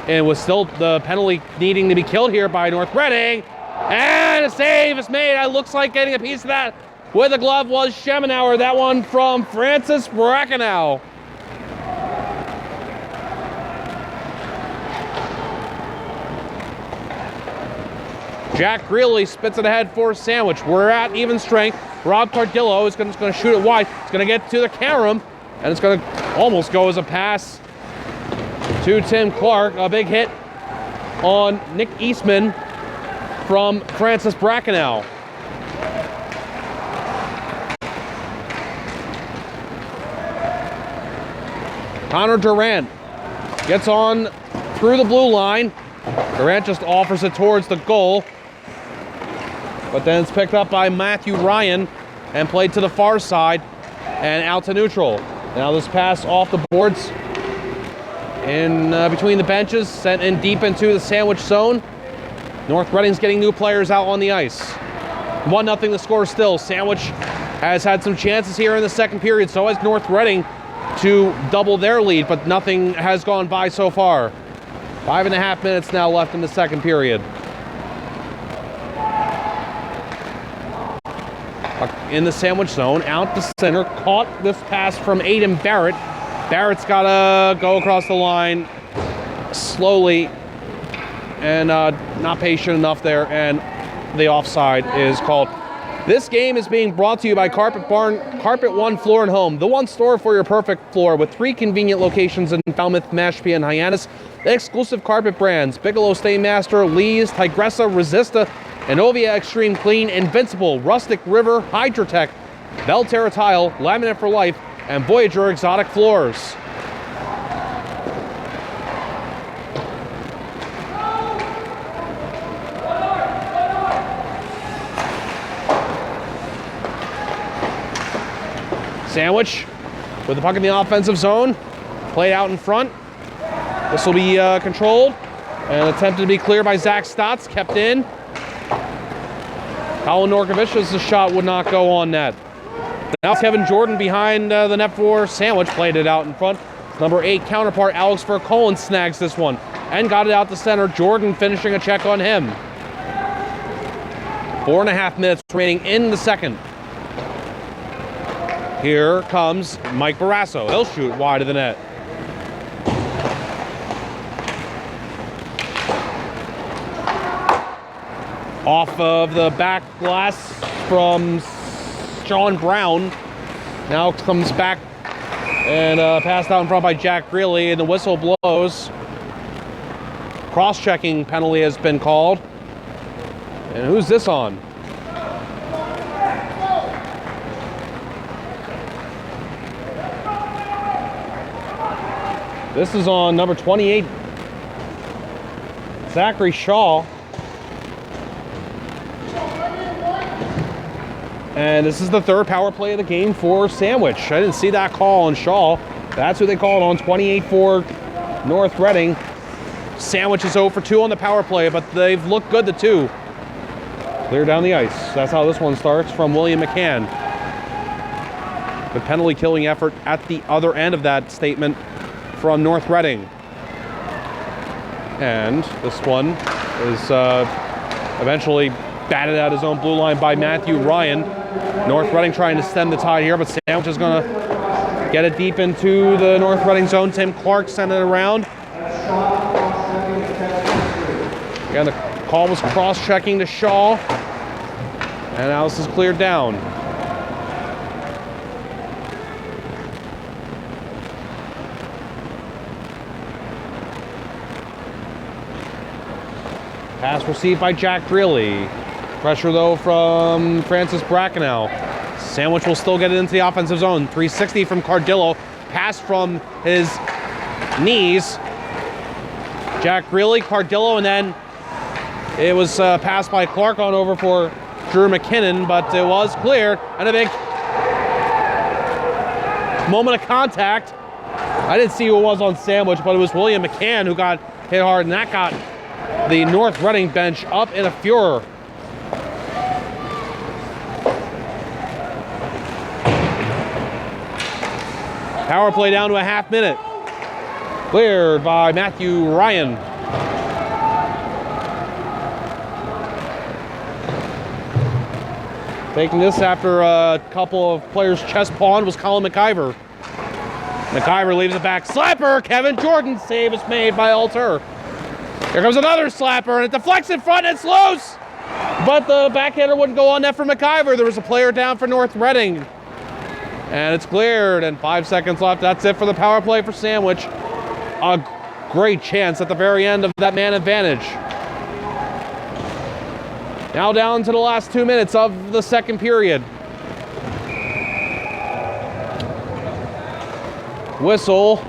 in with still the penalty needing to be killed here by North Reading. And a save is made. It looks like getting a piece of that with a glove was Schemenauer. That one from Francis Brackenow. Jack Greeley spits it ahead for Sandwich. We're at even strength. Rob Cardillo is going to shoot it wide. It's going to get to the carom, and it's going to almost go as a pass to Tim Clark. A big hit on Nick Eastman from Francis Brackenow. Connor Durant gets on through the blue line. Durant just offers it towards the goal. But then it's picked up by Matthew Ryan and played to the far side and out to neutral. Now this pass off the boards in between the benches, sent in deep into the Sandwich zone. North Reading's getting new players out on the ice. 1-0 the score still. Sandwich has had some chances here in the second period. So has North Reading to double their lead, but nothing has gone by so far. 5.5 minutes now left in the second period. in the Sandwich zone, out to center, caught this pass from Aiden Barrett. Barrett's got to go across the line slowly and not patient enough there, and the offside is called. This game is being brought to you by Carpet One Floor and Home, the one store for your perfect floor, with 3 convenient locations in Falmouth, Mashpee, and Hyannis. Exclusive carpet brands: Bigelow Stainmaster, Lee's, Tigressa, Resista, Innovia Extreme Clean, Invincible, Rustic River, Hydrotech, Belterra Tile, Laminate for Life, and Voyager Exotic Floors. Sandwich with the puck in the offensive zone, played out in front. This will be controlled and attempted to be cleared by Zach Stotts, kept in. Colin Norkovich's shot would not go on net. Now Kevin Jordan behind the net for Sandwich, played it out in front. Number 8 counterpart Alex Vercolen snags this one and got it out to center. Jordan finishing a check on him. 4.5 minutes remaining in the second. Here comes Mike Barrasso. He'll shoot wide of the net. Off of the back glass from Sean Brown. Now comes back and passed out in front by Jack Greeley, and the whistle blows. Cross-checking penalty has been called. And who's this on? This is on number 28, Zachary Shaw. And this is the third power play of the game for Sandwich. I didn't see that call on Shaw. That's who they called on, 28 for North Reading. Sandwich is 0 for 2 on the power play, but they've looked good, the 2. Clear down the ice. That's how this one starts from William McCann. The penalty killing effort at the other end of that statement from North Reading. And this one is eventually batted out his own blue line by Matthew Ryan. North Reading trying to stem the tide here, but Sandwich is going to get it deep into the North Reading zone. Tim Clark sent it around. Again, the call was cross-checking to Shaw. And now this is cleared down. Pass received by Jack Greeley. Pressure, though, from Francis Brackenow. Sandwich will still get it into the offensive zone. 360 from Cardillo. Pass from his knees. Jack Greeley, Cardillo, and then it was passed by Clark on over for Drew McKinnon, but it was cleared. And a big moment of contact. I didn't see who it was on Sandwich, but it was William McCann who got hit hard, and that got the North Reading bench up in a furor. Power play down to a half minute. Cleared by Matthew Ryan. Taking this after a couple of players' chest pawned was Colin McIver. McIver leaves it back. Slapper! Kevin Jordan save is made by Alter. Here comes another slapper, and it deflects in front, and it's loose! But the backhander wouldn't go on net for McIver. There was a player down for North Reading. And it's cleared, and 5 seconds left. That's it for the power play for Sandwich. A great chance at the very end of that man advantage. Now down to the last 2 minutes of the second period. Whistle.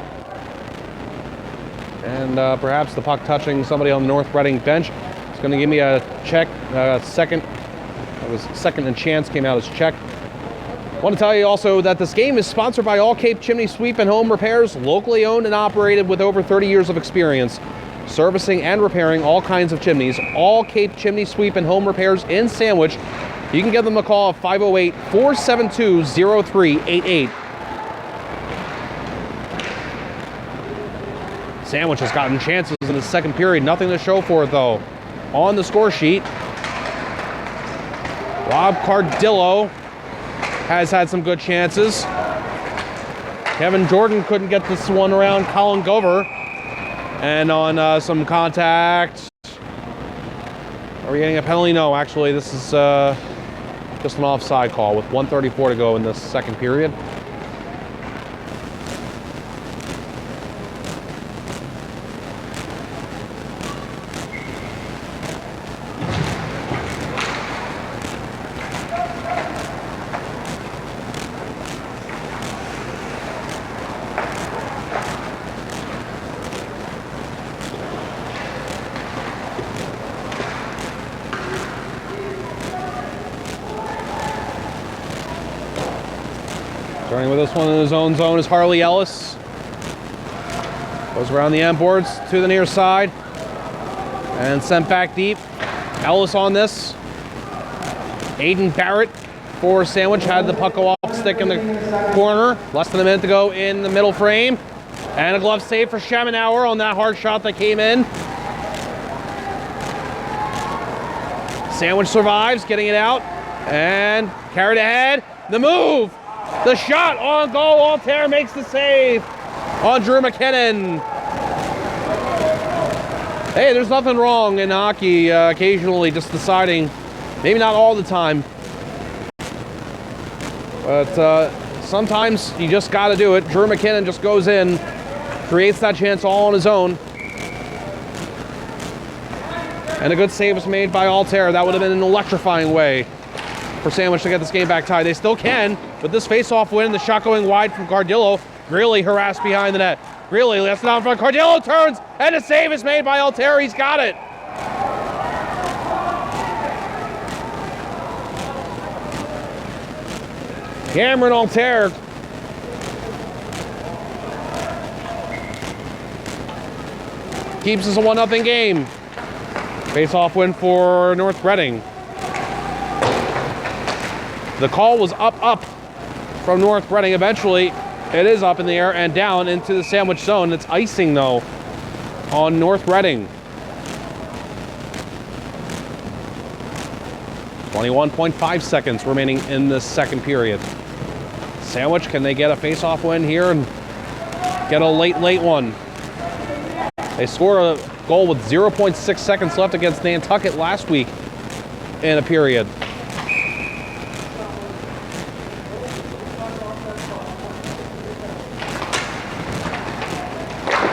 And perhaps the puck touching somebody on the North Reading bench. It's going to give me a check, second. It was second and chance, came out as check. I want to tell you also that this game is sponsored by All Cape Chimney Sweep and Home Repairs, locally owned and operated with over 30 years of experience, servicing and repairing all kinds of chimneys. All Cape Chimney Sweep and Home Repairs in Sandwich. You can give them a call at 508-472-0388. Sandwich has gotten chances in the second period. Nothing to show for it, though. On the score sheet, Rob Cardillo has had some good chances. Kevin Jordan couldn't get this one around Colin Gover. And on some contact. Are we getting a penalty? No, actually, this is just an offside call with 1:34 to go in the second period. Starting with this one in his own zone is Harley Ellis. Goes around the end boards to the near side and sent back deep. Ellis on this. Aiden Barrett for Sandwich had the puck go off stick in the corner. Less than a minute to go in the middle frame. And a glove save for Schemenauer on that hard shot that came in. Sandwich survives, getting it out and carried ahead. The move! The shot on goal. Altair makes the save on Drew McKinnon. Hey, there's nothing wrong in hockey occasionally just deciding, maybe not all the time, but sometimes you just got to do it. Drew McKinnon just goes in, creates that chance all on his own. And a good save was made by Altair. That would have been an electrifying way for Sandwich to get this game back tied. They still can, but this face-off win, the shot going wide from Cardillo, really harassed behind the net. Really, that's not in front. Cardillo turns, and a save is made by Altair. He's got it. Cameron Altair. Keeps us a 1-0 game. Face-off win for North Reading. The call was up from North Reading. Eventually, it is up in the air and down into the Sandwich zone. It's icing, though, on North Reading. 21.5 seconds remaining in the second period. Sandwich, can they get a face-off win here and get a late one? They scored a goal with 0.6 seconds left against Nantucket last week in a period.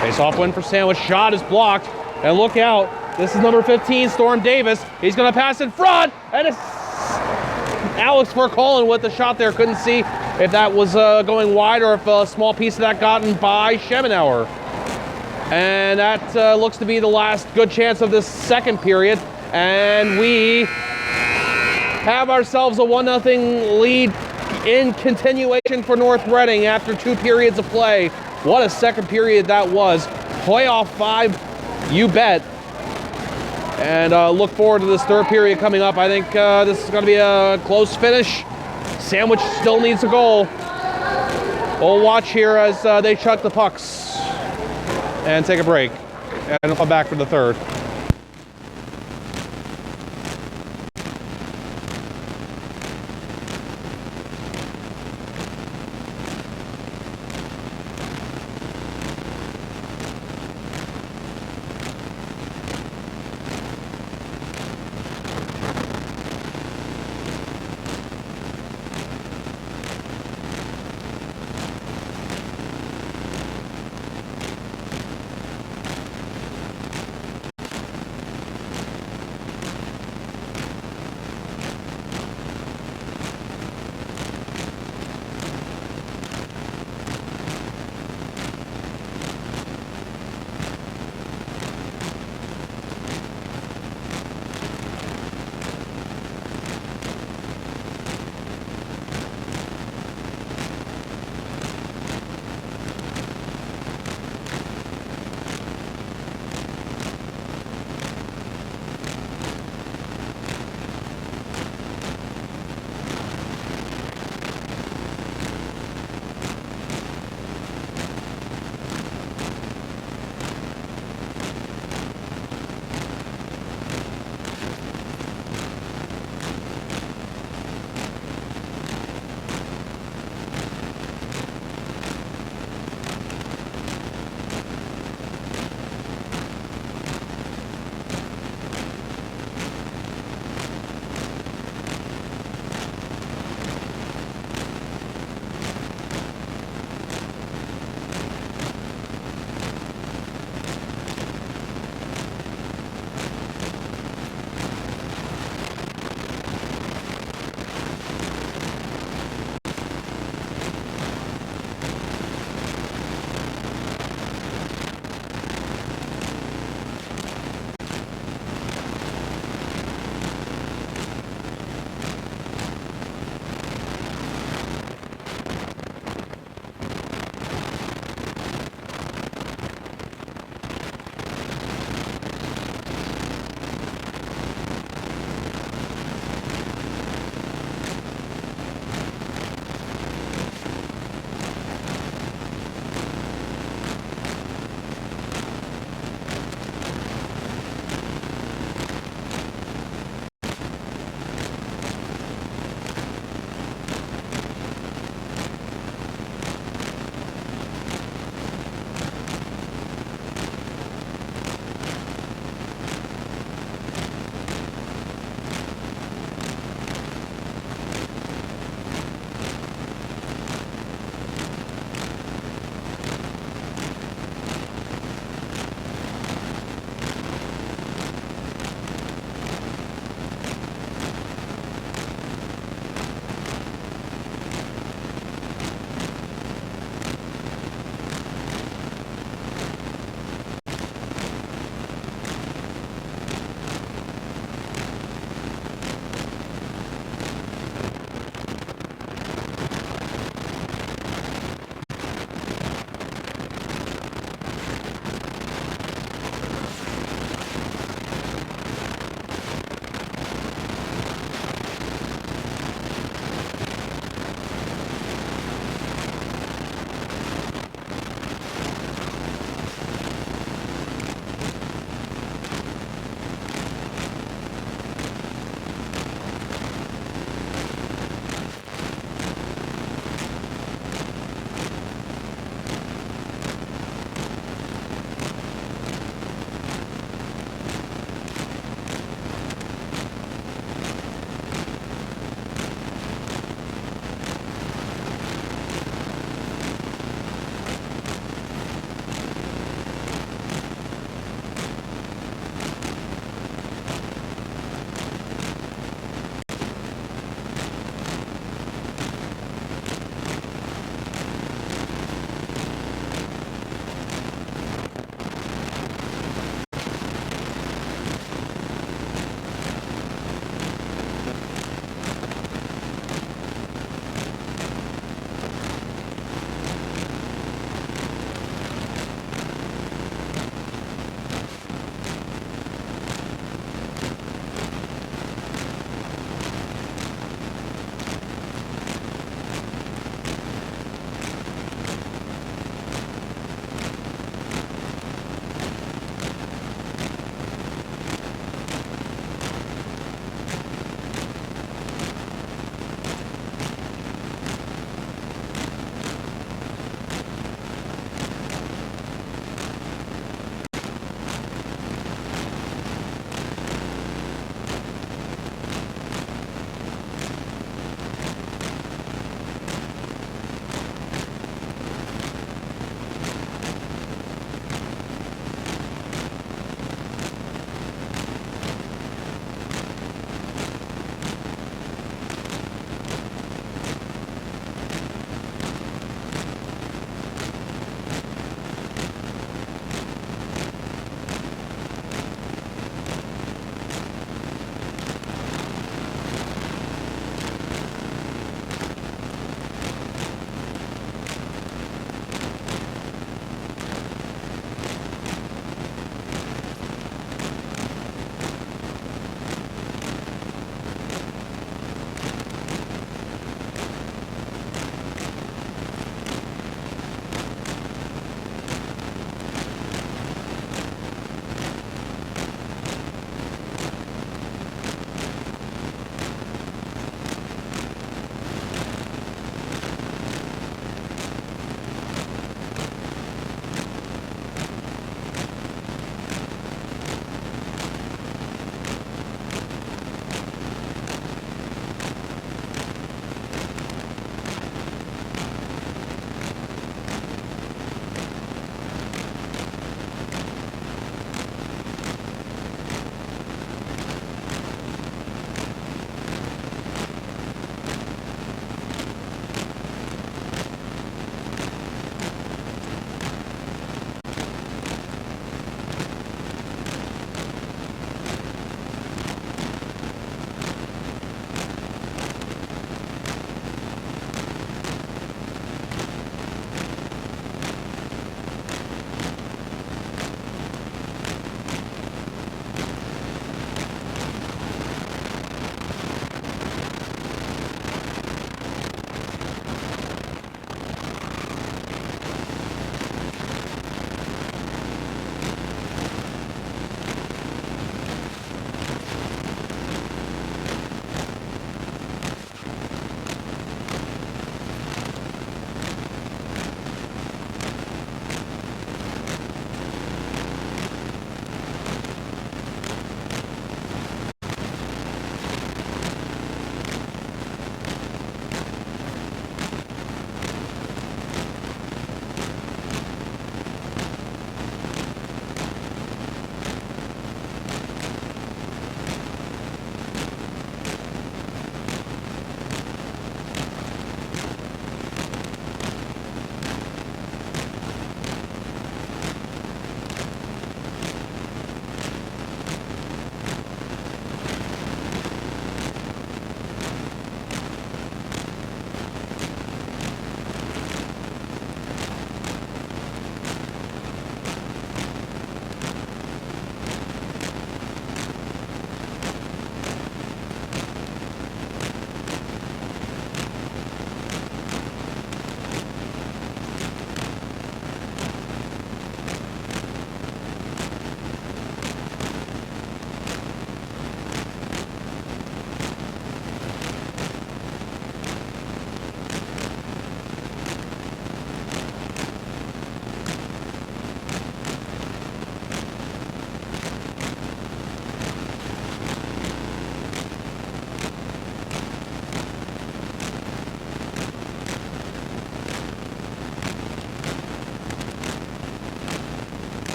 Face-off win for Sandwich. Shot is blocked. And look out. This is number 15, Storm Davis. He's going to pass in front. And it's Alex Vercolen with the shot there. Couldn't see if that was going wide or if a small piece of that gotten by Schemenauer. And that looks to be the last good chance of this second period. And we have ourselves a 1-0 lead in continuation for North Reading after 2 periods of play. What a second period that was. Playoff 5, you bet. And look forward to this third period coming up. I think this is going to be a close finish. Sandwich still needs a goal. We'll watch here as they chuck the pucks and take a break. And we'll come back for the third.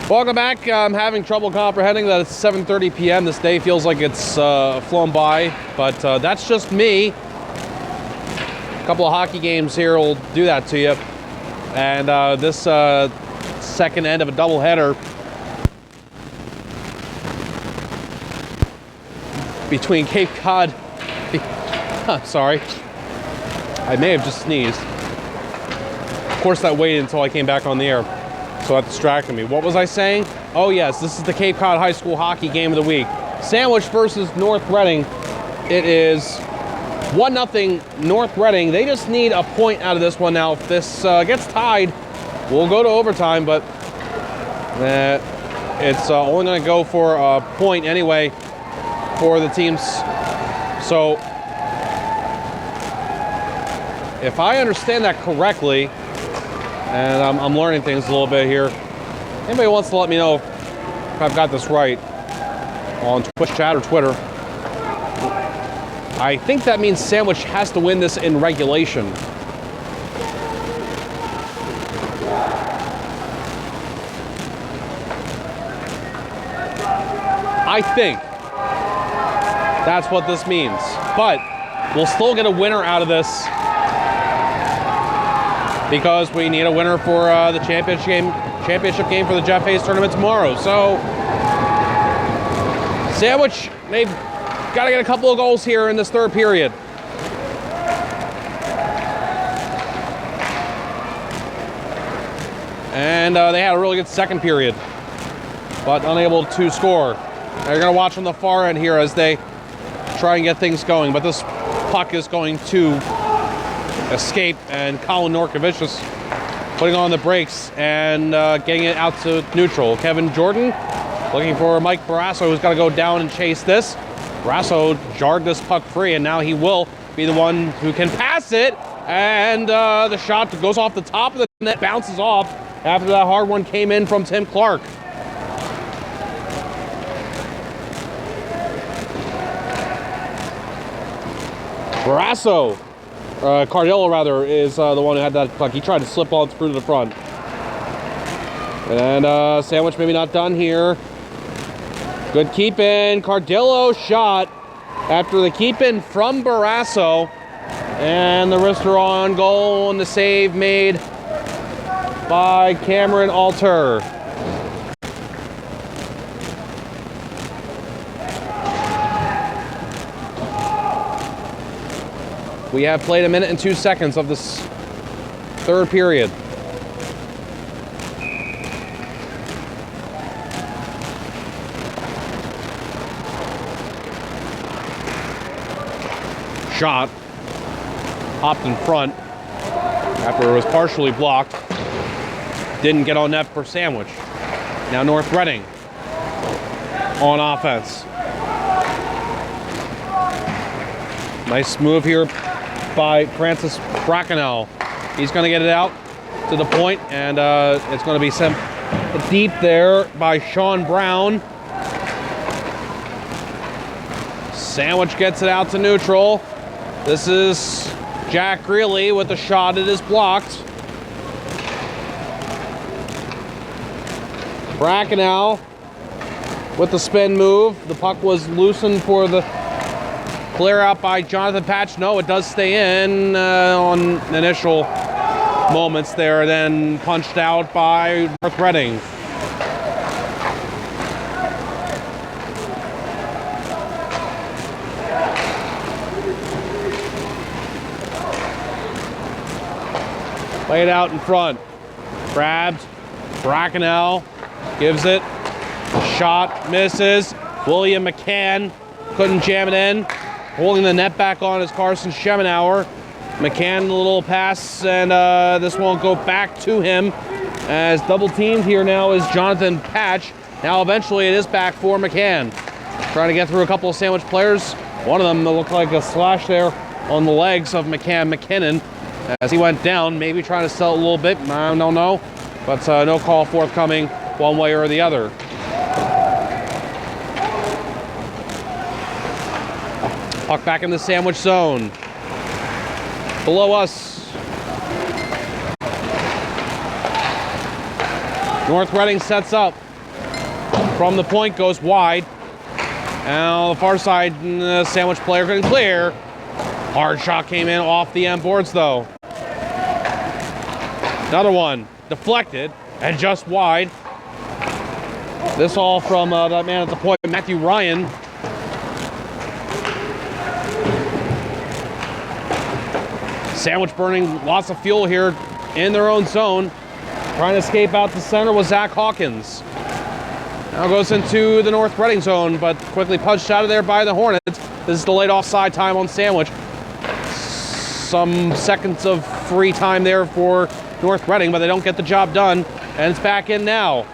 Welcome back. I'm having trouble comprehending that it's 7:30 p.m. This day feels like it's flown by, but that's just me. A couple of hockey games here will do that to you. And this second end of a doubleheader between Cape Cod. I'm sorry. I may have just sneezed. Of course, that waited until I came back on the air, so that distracted me. What was I saying? Oh yes, this is the Cape Cod High School hockey game of the week. Sandwich versus North Reading. It is 1-0 North Reading. They just need a point out of this one now. If this gets tied, we'll go to overtime, but it's only going to go for a point anyway for the teams. So if I understand that correctly, and I'm learning things a little bit here, anybody wants to let me know if I've got this right on Twitch chat or Twitter. I think that means Sandwich has to win this in regulation. I think that's what this means. But we'll still get a winner out of this because we need a winner for the championship game for the Jeff Hayes tournament tomorrow. So Sandwich, they've got to get a couple of goals here in this third period. And they had a really good second period, but unable to score. They're going to watch on the far end here as they try and get things going, but this puck is going to escape, and Colin Norkovich is putting on the brakes and getting it out to neutral. Kevin Jordan looking for Mike Barrasso, who's got to go down and chase this. Barrasso jarred this puck free, and now he will be the one who can pass it, and the shot goes off the top of the net, bounces off after that hard one came in from Tim Clark. Barrasso, Cardillo rather, is the one who had that puck. He tried to slip on through to the front. And Sandwich maybe not done here. Good keep in. Cardillo shot after the keep in from Barrasso. And the wrister on goal, and the save made by Cameron Alter. We have played 1 minute and 2 seconds of this third period. Shot hopped in front after it was partially blocked. Didn't get on net for Sandwich. Now North Reading on offense. Nice move here by Francis Bracknell. He's going to get it out to the point, and it's going to be sent deep there by Sean Brown. Sandwich gets it out to neutral. This is Jack Greeley with the shot. It is blocked. Bracknell with the spin move. The puck was loosened for the clear out by Jonathan Patch. No, it does stay in on initial moments there, then punched out by North Reading. Played out in front. Grabbed. Bracknell gives it. Shot misses. William McCann couldn't jam it in. Holding the net back on is Carson Schemenauer. McCann, a little pass, and this won't go back to him. As double teamed here now is Jonathan Patch. Now eventually it is back for McCann. Trying to get through a couple of Sandwich players. One of them looked like a slash there on the legs of McKinnon as he went down, maybe trying to sell it a little bit. I don't know. But no call forthcoming one way or the other. Puck back in the Sandwich zone. Below us. North Reading sets up. from the point goes wide. Now the far side, Sandwich player couldn't clear. Hard shot came in off the end boards though. Another one deflected and just wide. This all from that man at the point, Matthew Ryan. Sandwich burning lots of fuel here in their own zone. Trying to escape out the center was Zach Hawkins. Now goes into the North Reading zone, but quickly punched out of there by the Hornets. This is delayed offside time on Sandwich. Some seconds of free time there for North Reading, but they don't get the job done. And it's back in now.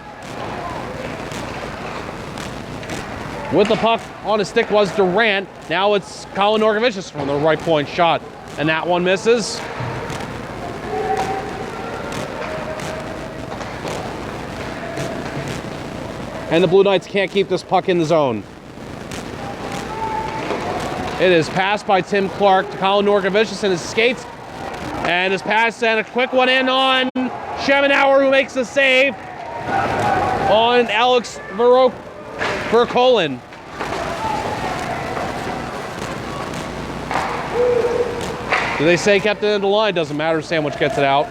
With the puck on his stick was Durant. Now it's Colin Norkovicius from the right point shot. And that one misses. And the Blue Knights can't keep this puck in the zone. It is passed by Tim Clark to Colin Norkovicius in his skates. And his pass and a quick one in on Schemenauer, who makes the save on Alex Verkolen. Do they say kept it in the line? Doesn't matter. Sandwich gets it out.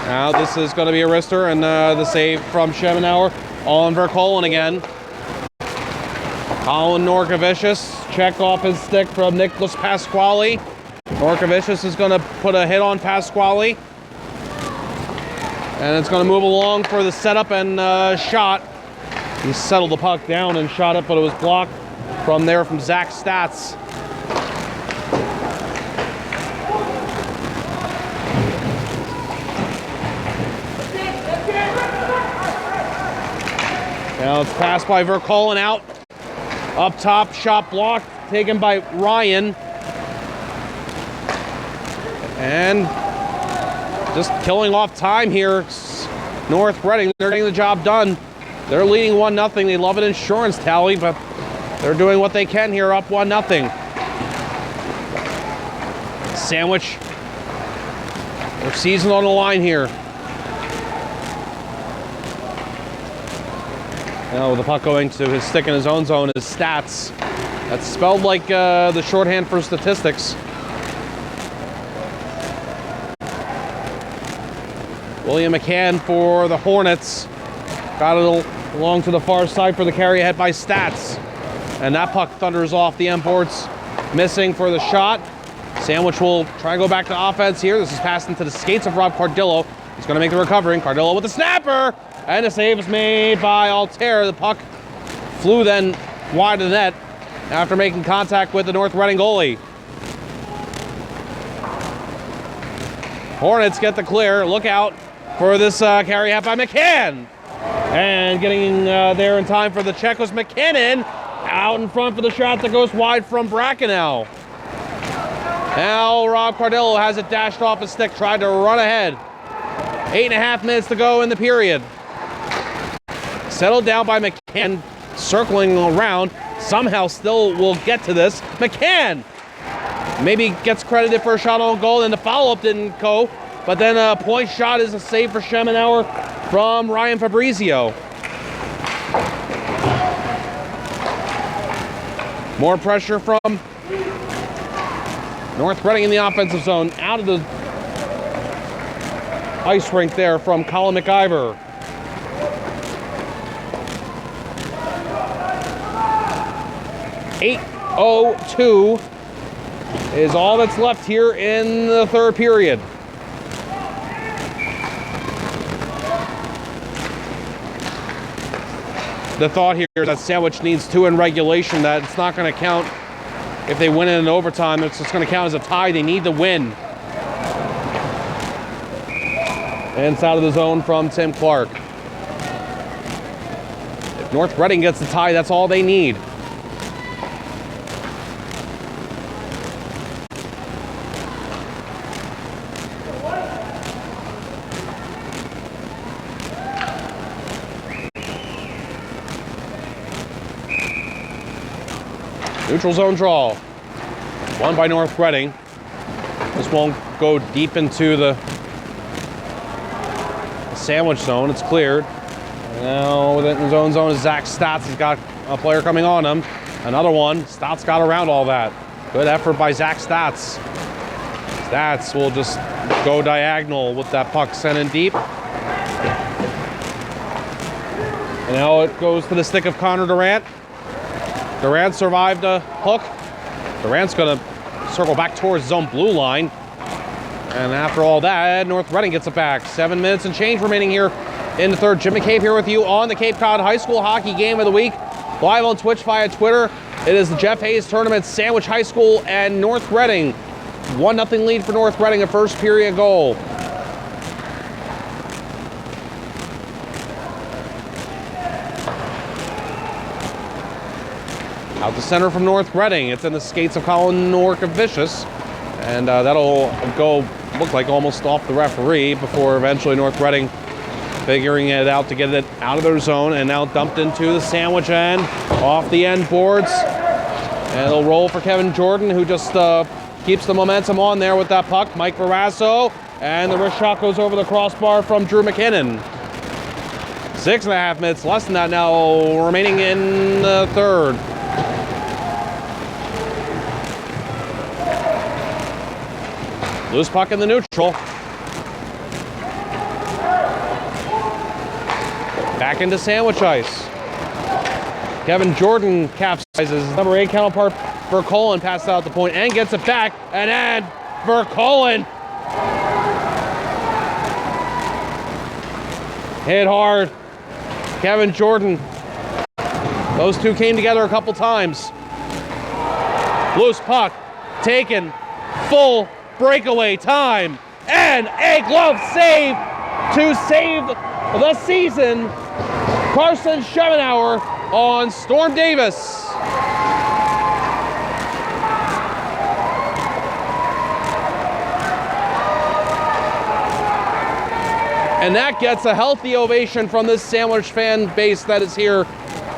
Now this is going to be a wrister, and the save from Schemenauer on Verkolen again. Colin Norkovicius, check off his stick from Nicholas Pasquale. Norkovicius is going to put a hit on Pasquale. And it's going to move along for the setup and shot. He settled the puck down and shot it, but it was blocked from there from Zach Stats. Now it's passed by Verkolen out. Up top, shot blocked, taken by Ryan. And just killing off time here. North Reading, they're getting the job done. They're leading 1-0. They love an insurance tally, but they're doing what they can here, up 1-0. Sandwich, their season on the line here. Now with the puck going to his stick in his own zone is Stats. That's spelled like the shorthand for statistics. William McCann for the Hornets. Got it along to the far side for the carry ahead by Stats. And that puck thunders off the end boards. Missing for the shot. Sandwich will try and go back to offense here. This is passed into the skates of Rob Cardillo. He's going to make the recovery. Cardillo with the snapper. And the save is made by Altair. The puck flew then wide of the net after making contact with the North Reading goalie. Hornets get the clear. Look out for this carry out by McCann. And getting there in time for the check was McKinnon. Out in front for the shot that goes wide from Brackenell. Now Rob Cardillo has it dashed off his stick, tried to run ahead. 8.5 minutes to go in the period. Settled down by McCann, circling around. Somehow still will get to this. McCann maybe gets credited for a shot on goal, and the follow-up didn't go. But then a point shot is a save for Schemenauer from Ryan Fabrizio. More pressure from North Reading in the offensive zone. Out of the ice rink there from Colin McIver. .802 is all that's left here in the third period. The thought here is that Sandwich needs 2 in regulation, that it's not going to count if they win it in overtime. It's just going to count as a tie. They need to win. And it's out of the zone from Tim Clark. If North Reading gets the tie, that's all they need. Neutral zone draw. Won by North Reading. This won't go deep into the Sandwich zone. It's cleared. Now within his own zone is Zach Stats. He's got a player coming on him. Another one. Stats got around all that. Good effort by Zach Stats. Stats will just go diagonal with that puck sent in deep. And now it goes to the stick of Connor Durant. Durant survived a hook. Durant's going to circle back towards his own blue line. And after all that, North Reading gets it back. 7 minutes and change remaining here in the third. Jim McCabe here with you on the Cape Cod High School Hockey Game of the Week. Live on Twitch via Twitter. It is the Jeff Hayes Tournament, Sandwich High School and North Reading. 1-0 lead for North Reading, a first period goal. Out the center from North Reading. It's in the skates of Colin Norkovicius. And that'll go, look like almost off the referee before eventually North Reading figuring it out to get it out of their zone, and now dumped into the Sandwich end, off the end boards. And it'll roll for Kevin Jordan, who just keeps the momentum on there with that puck. Mike Barrasso, and the wrist shot goes over the crossbar from Drew McKinnon. 6.5 minutes, less than that now remaining in the third. Loose puck in the neutral. Back into Sandwich ice. Kevin Jordan capsizes. Number 8 counterpart Vercolen passes out the point and gets it back. And then Vercolen hit hard. Kevin Jordan. Those two came together a couple times. Loose puck taken. Full breakaway time, and a glove save to save the season. Carson Schemenauer on Storm Davis. And that gets a healthy ovation from this Sandwich fan base that is here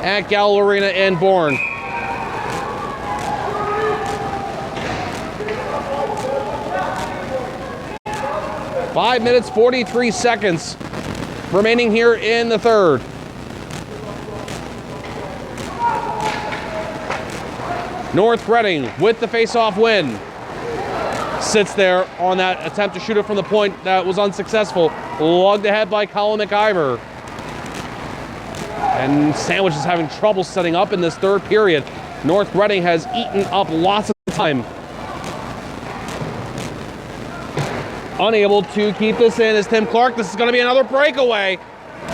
at Gallo Arena in Bourne. Five minutes, 43 seconds remaining here in the third. North Reading with the face-off win. Sits there on that attempt to shoot it from the point that was unsuccessful. Lugged ahead by Colin McIver. And Sandwich is having trouble setting up in this third period. North Reading has eaten up lots of time. Unable to keep this in is Tim Clark. This is going to be another breakaway.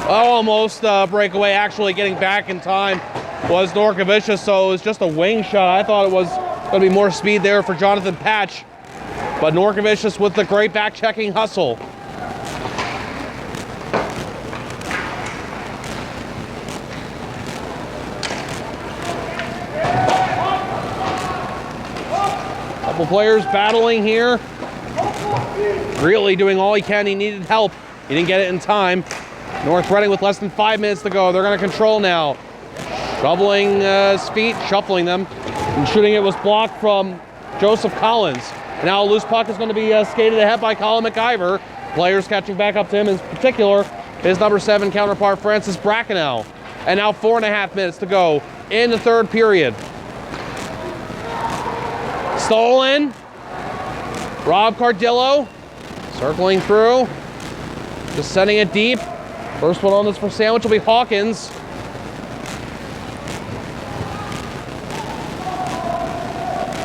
Almost breakaway. Actually getting back in time was Norkovicius, so it was just a wing shot. I thought it was going to be more speed there for Jonathan Patch. But Norkovicius with the great back-checking hustle. Couple players battling here. Really doing all he can. He needed help. He didn't get it in time. North Reading with less than 5 minutes to go. They're going to control now. Shoveling his feet, shuffling them, and shooting it was blocked from Joseph Collins. And now a loose puck is going to be skated ahead by Colin McIver. Players catching back up to him, in particular his number 7 counterpart Francis Brackenow. And now 4.5 minutes to go in the third period. Stolen. Rob Cardillo circling through, just sending it deep. First one on this for Sandwich will be Hawkins.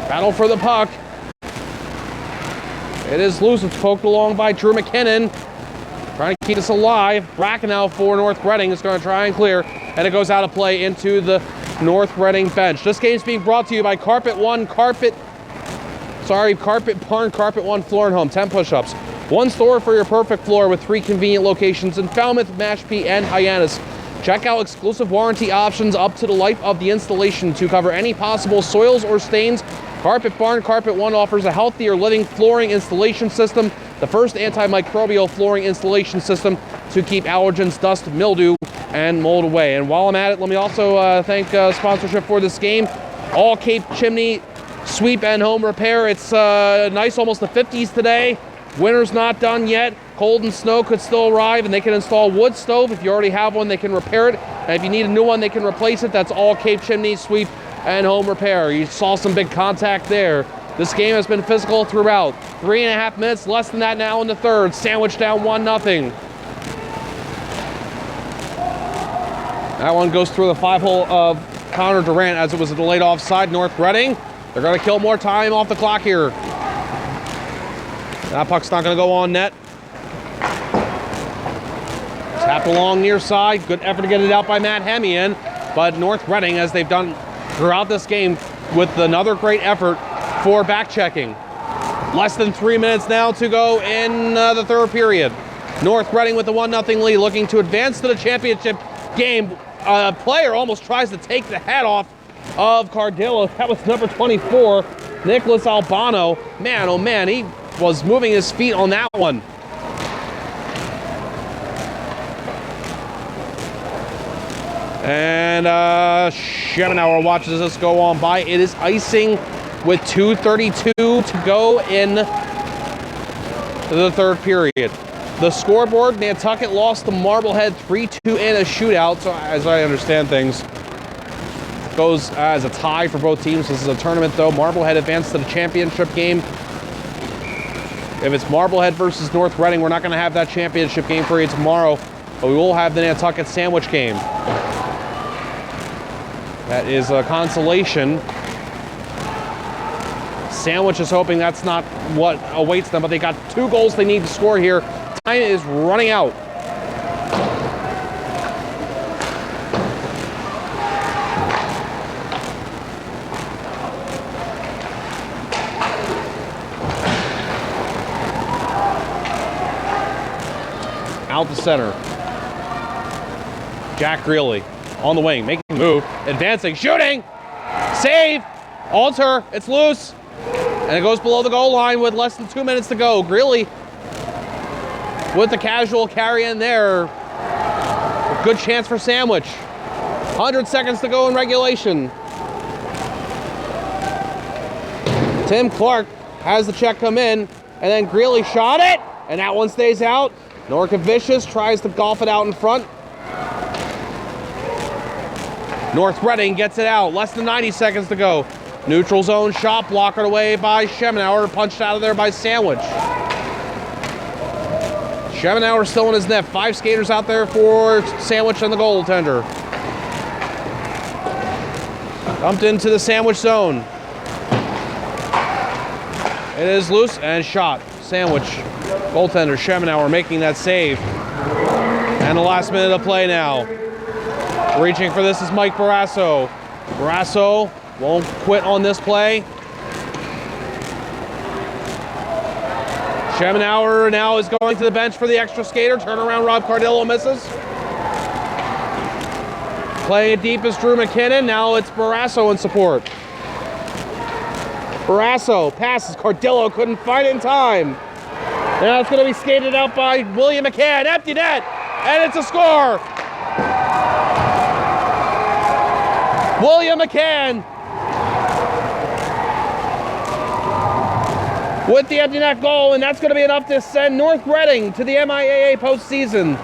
Battle for the puck. It is loose. It's poked along by Drew McKinnon. Trying to keep us alive. Brackenow for North Reading is going to try and clear, and it goes out of play into the North Reading bench. This game is being brought to you by Carpet Barn, Carpet One Floor and Home. 10 push-ups. One store for your perfect floor with 3 convenient locations in Falmouth, Mashpee, and Hyannis. Check out exclusive warranty options up to the life of the installation to cover any possible soils or stains. Carpet Barn, Carpet One offers a healthier living flooring installation system, the first antimicrobial flooring installation system to keep allergens, dust, mildew, and mold away. And while I'm at it, let me also thank sponsorship for this game. All Cape Chimney Sweep and Home Repair. It's nice, almost the 50s today. Winter's not done yet. Cold and snow could still arrive, and they can install wood stove. If you already have one, they can repair it. And if you need a new one, they can replace it. That's all Cape Chimney Sweep and Home Repair. You saw some big contact there. This game has been physical throughout. 3.5 minutes, less than that now in the third. Sandwich down 1-0. That one goes through the 5-hole of Connor Durant as it was a delayed offside. North Reading, they're going to kill more time off the clock here. That puck's not going to go on net. Tapped along near side. Good effort to get it out by Matt Hemian. But North Reading, as they've done throughout this game, with another great effort for back checking. Less than 3 minutes now to go in the third period. North Reading with the 1-0 lead, looking to advance to the championship game. A player almost tries to take the hat off of Cardillo. That was number 24, Nicholas Albano. Man, oh man, he was moving his feet on that one. And Schemenauer watches this go on by. It is icing with 2:32 to go in the third period. The scoreboard, Nantucket lost to Marblehead 3-2 in a shootout. So as I understand things, goes as a tie for both teams. This is a tournament though. Marblehead advanced to the championship game. If it's Marblehead versus North Reading, we're not going to have that championship game for you tomorrow, but we will have the Nantucket Sandwich game. That is a consolation. Sandwich is hoping that's not what awaits them, but they got 2 goals they need to score here. Time is running out. Out the center. Jack Greeley on the wing, making a move, advancing, shooting, save, alter, it's loose, and it goes below the goal line with less than 2 minutes to go. Greeley with the casual carry in there. A good chance for Sandwich. 100 seconds to go in regulation. Tim Clark has the check come in, and then Greeley shot it, and that one stays out. Norca Vicious tries to golf it out in front. North Reading gets it out. Less than 90 seconds to go. Neutral zone shot blocked away by Schemenauer, punched out of there by Sandwich. Schemenauer still in his net. 5 skaters out there for Sandwich and the goaltender. Dumped into the Sandwich zone. It is loose and shot. Sandwich, goaltender Schemenauer making that save. And the last minute of play now. Reaching for this is Mike Barrasso. Barrasso won't quit on this play. Schemenauer now is going to the bench for the extra skater. Turnaround, Rob Cardillo misses. Playing it deep is Drew McKinnon. Now it's Barrasso in support. Barrasso passes. Cardillo couldn't find it in time. Now it's going to be skated out by William McCann. Empty net. And it's a score. William McCann with the empty net goal, and that's going to be enough to send North Reading to the MIAA postseason.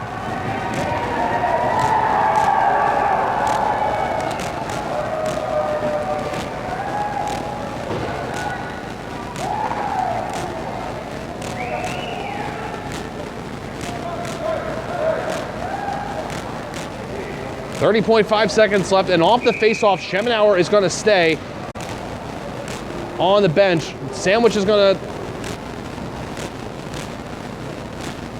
.5 seconds left, and off the face-off, Schemenauer is going to stay on the bench. Sandwich is going to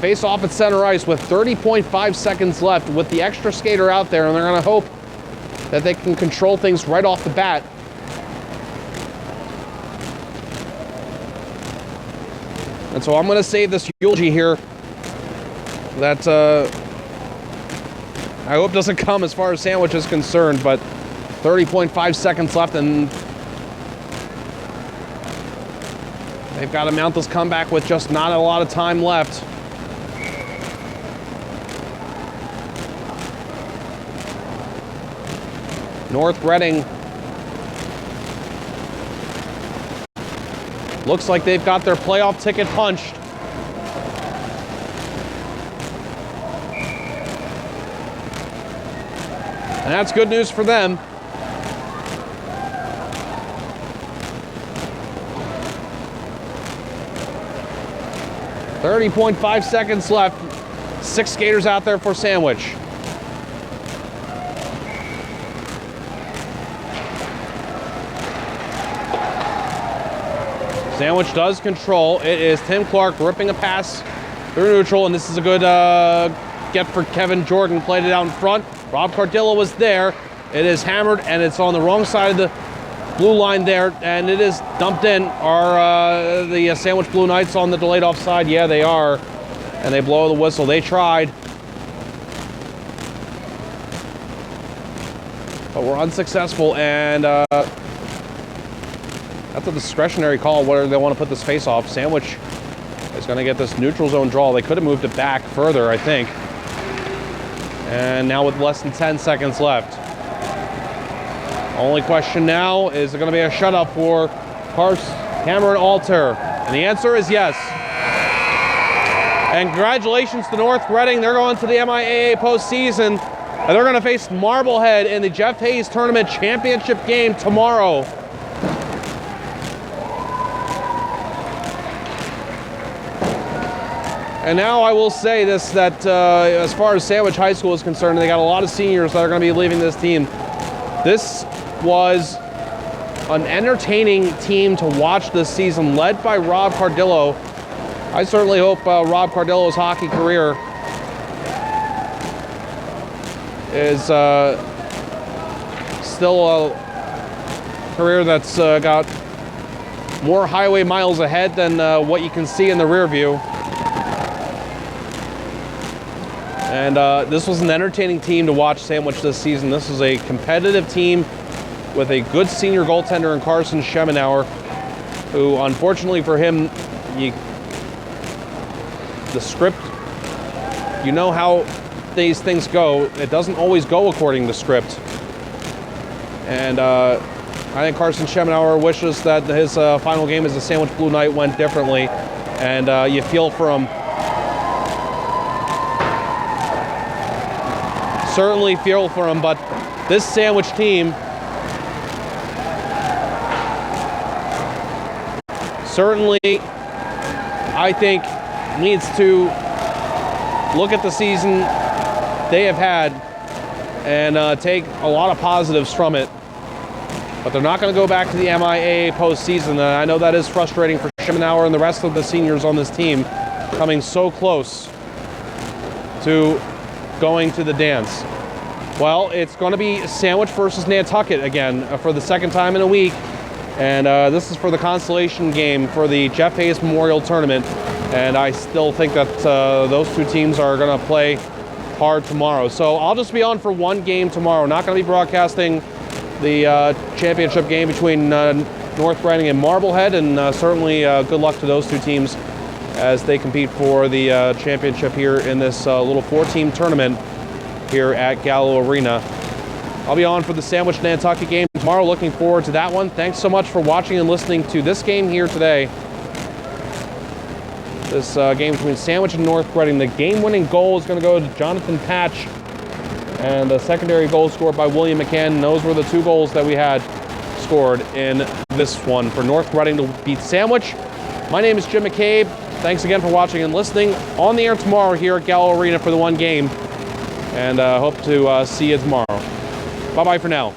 face off at center ice with 30.5 seconds left with the extra skater out there, and they're going to hope that they can control things right off the bat. And so I'm going to save this eulogy here that I hope doesn't come as far as Sandwich is concerned, but 30.5 seconds left, and they've got to mount this comeback with just not a lot of time left. North Reading looks like they've got their playoff ticket punched. And that's good news for them. .5 seconds left. 6 skaters out there for Sandwich. Sandwich does control. It is Tim Clark ripping a pass through neutral, and this is a good get for Kevin Jordan. Played it out in front. Rob Cardillo was there. It is hammered, and it's on the wrong side of the blue line there, and it is dumped in. Are the Sandwich Blue Knights on the delayed offside? Yeah, they are, and they blow the whistle. They tried, but were unsuccessful, and that's a discretionary call whether they want to put this face off. Sandwich is going to get this neutral zone draw. They could have moved it back further, I think. And now with less than 10 seconds left. Only question now, is it going to be a shutout for Cameron Alter? And the answer is yes. And congratulations to North Reading. They're going to the MIAA postseason. And they're going to face Marblehead in the Jeff Hayes Tournament Championship game tomorrow. And now I will say this, that as far as Sandwich High School is concerned, they got a lot of seniors that are going to be leaving this team. This was an entertaining team to watch this season, led by Rob Cardillo. I certainly hope Rob Cardillo's hockey career is still a career that's got more highway miles ahead than what you can see in the rear view. And this was an entertaining team to watch Sandwich this season. This is a competitive team with a good senior goaltender in Carson Schemenauer, who, unfortunately for him, the script, you know how these things go. It doesn't always go according to script. And I think Carson Schemenauer wishes that his final game as a Sandwich Blue Knight went differently. And you feel for him. Certainly feel for him, but this Sandwich team certainly, I think, needs to look at the season they have had and take a lot of positives from it. But they're not going to go back to the MIAA postseason, and I know that is frustrating for Schemenauer and the rest of the seniors on this team, coming so close to going to the dance. Well, it's going to be Sandwich versus Nantucket again for the second time in a week. And this is for the consolation game for the Jeff Hayes Memorial Tournament. And I still think that those two teams are going to play hard tomorrow. So I'll just be on for one game tomorrow. Not going to be broadcasting the championship game between North Reading and Marblehead. And certainly good luck to those two teams as they compete for the championship here in this little 4-team tournament here at Gallo Arena. I'll be on for the Sandwich Nantucket game tomorrow. Looking forward to that one. Thanks so much for watching and listening to this game here today. This game between Sandwich and North Reading. The game-winning goal is going to go to Jonathan Patch, and the secondary goal scored by William McCann. And those were the 2 goals that we had scored in this one for North Reading to beat Sandwich. My name is Jim McCabe. Thanks again for watching and listening. On the air tomorrow here at Gallo Arena for the one game. And hope to see you tomorrow. Bye-bye for now.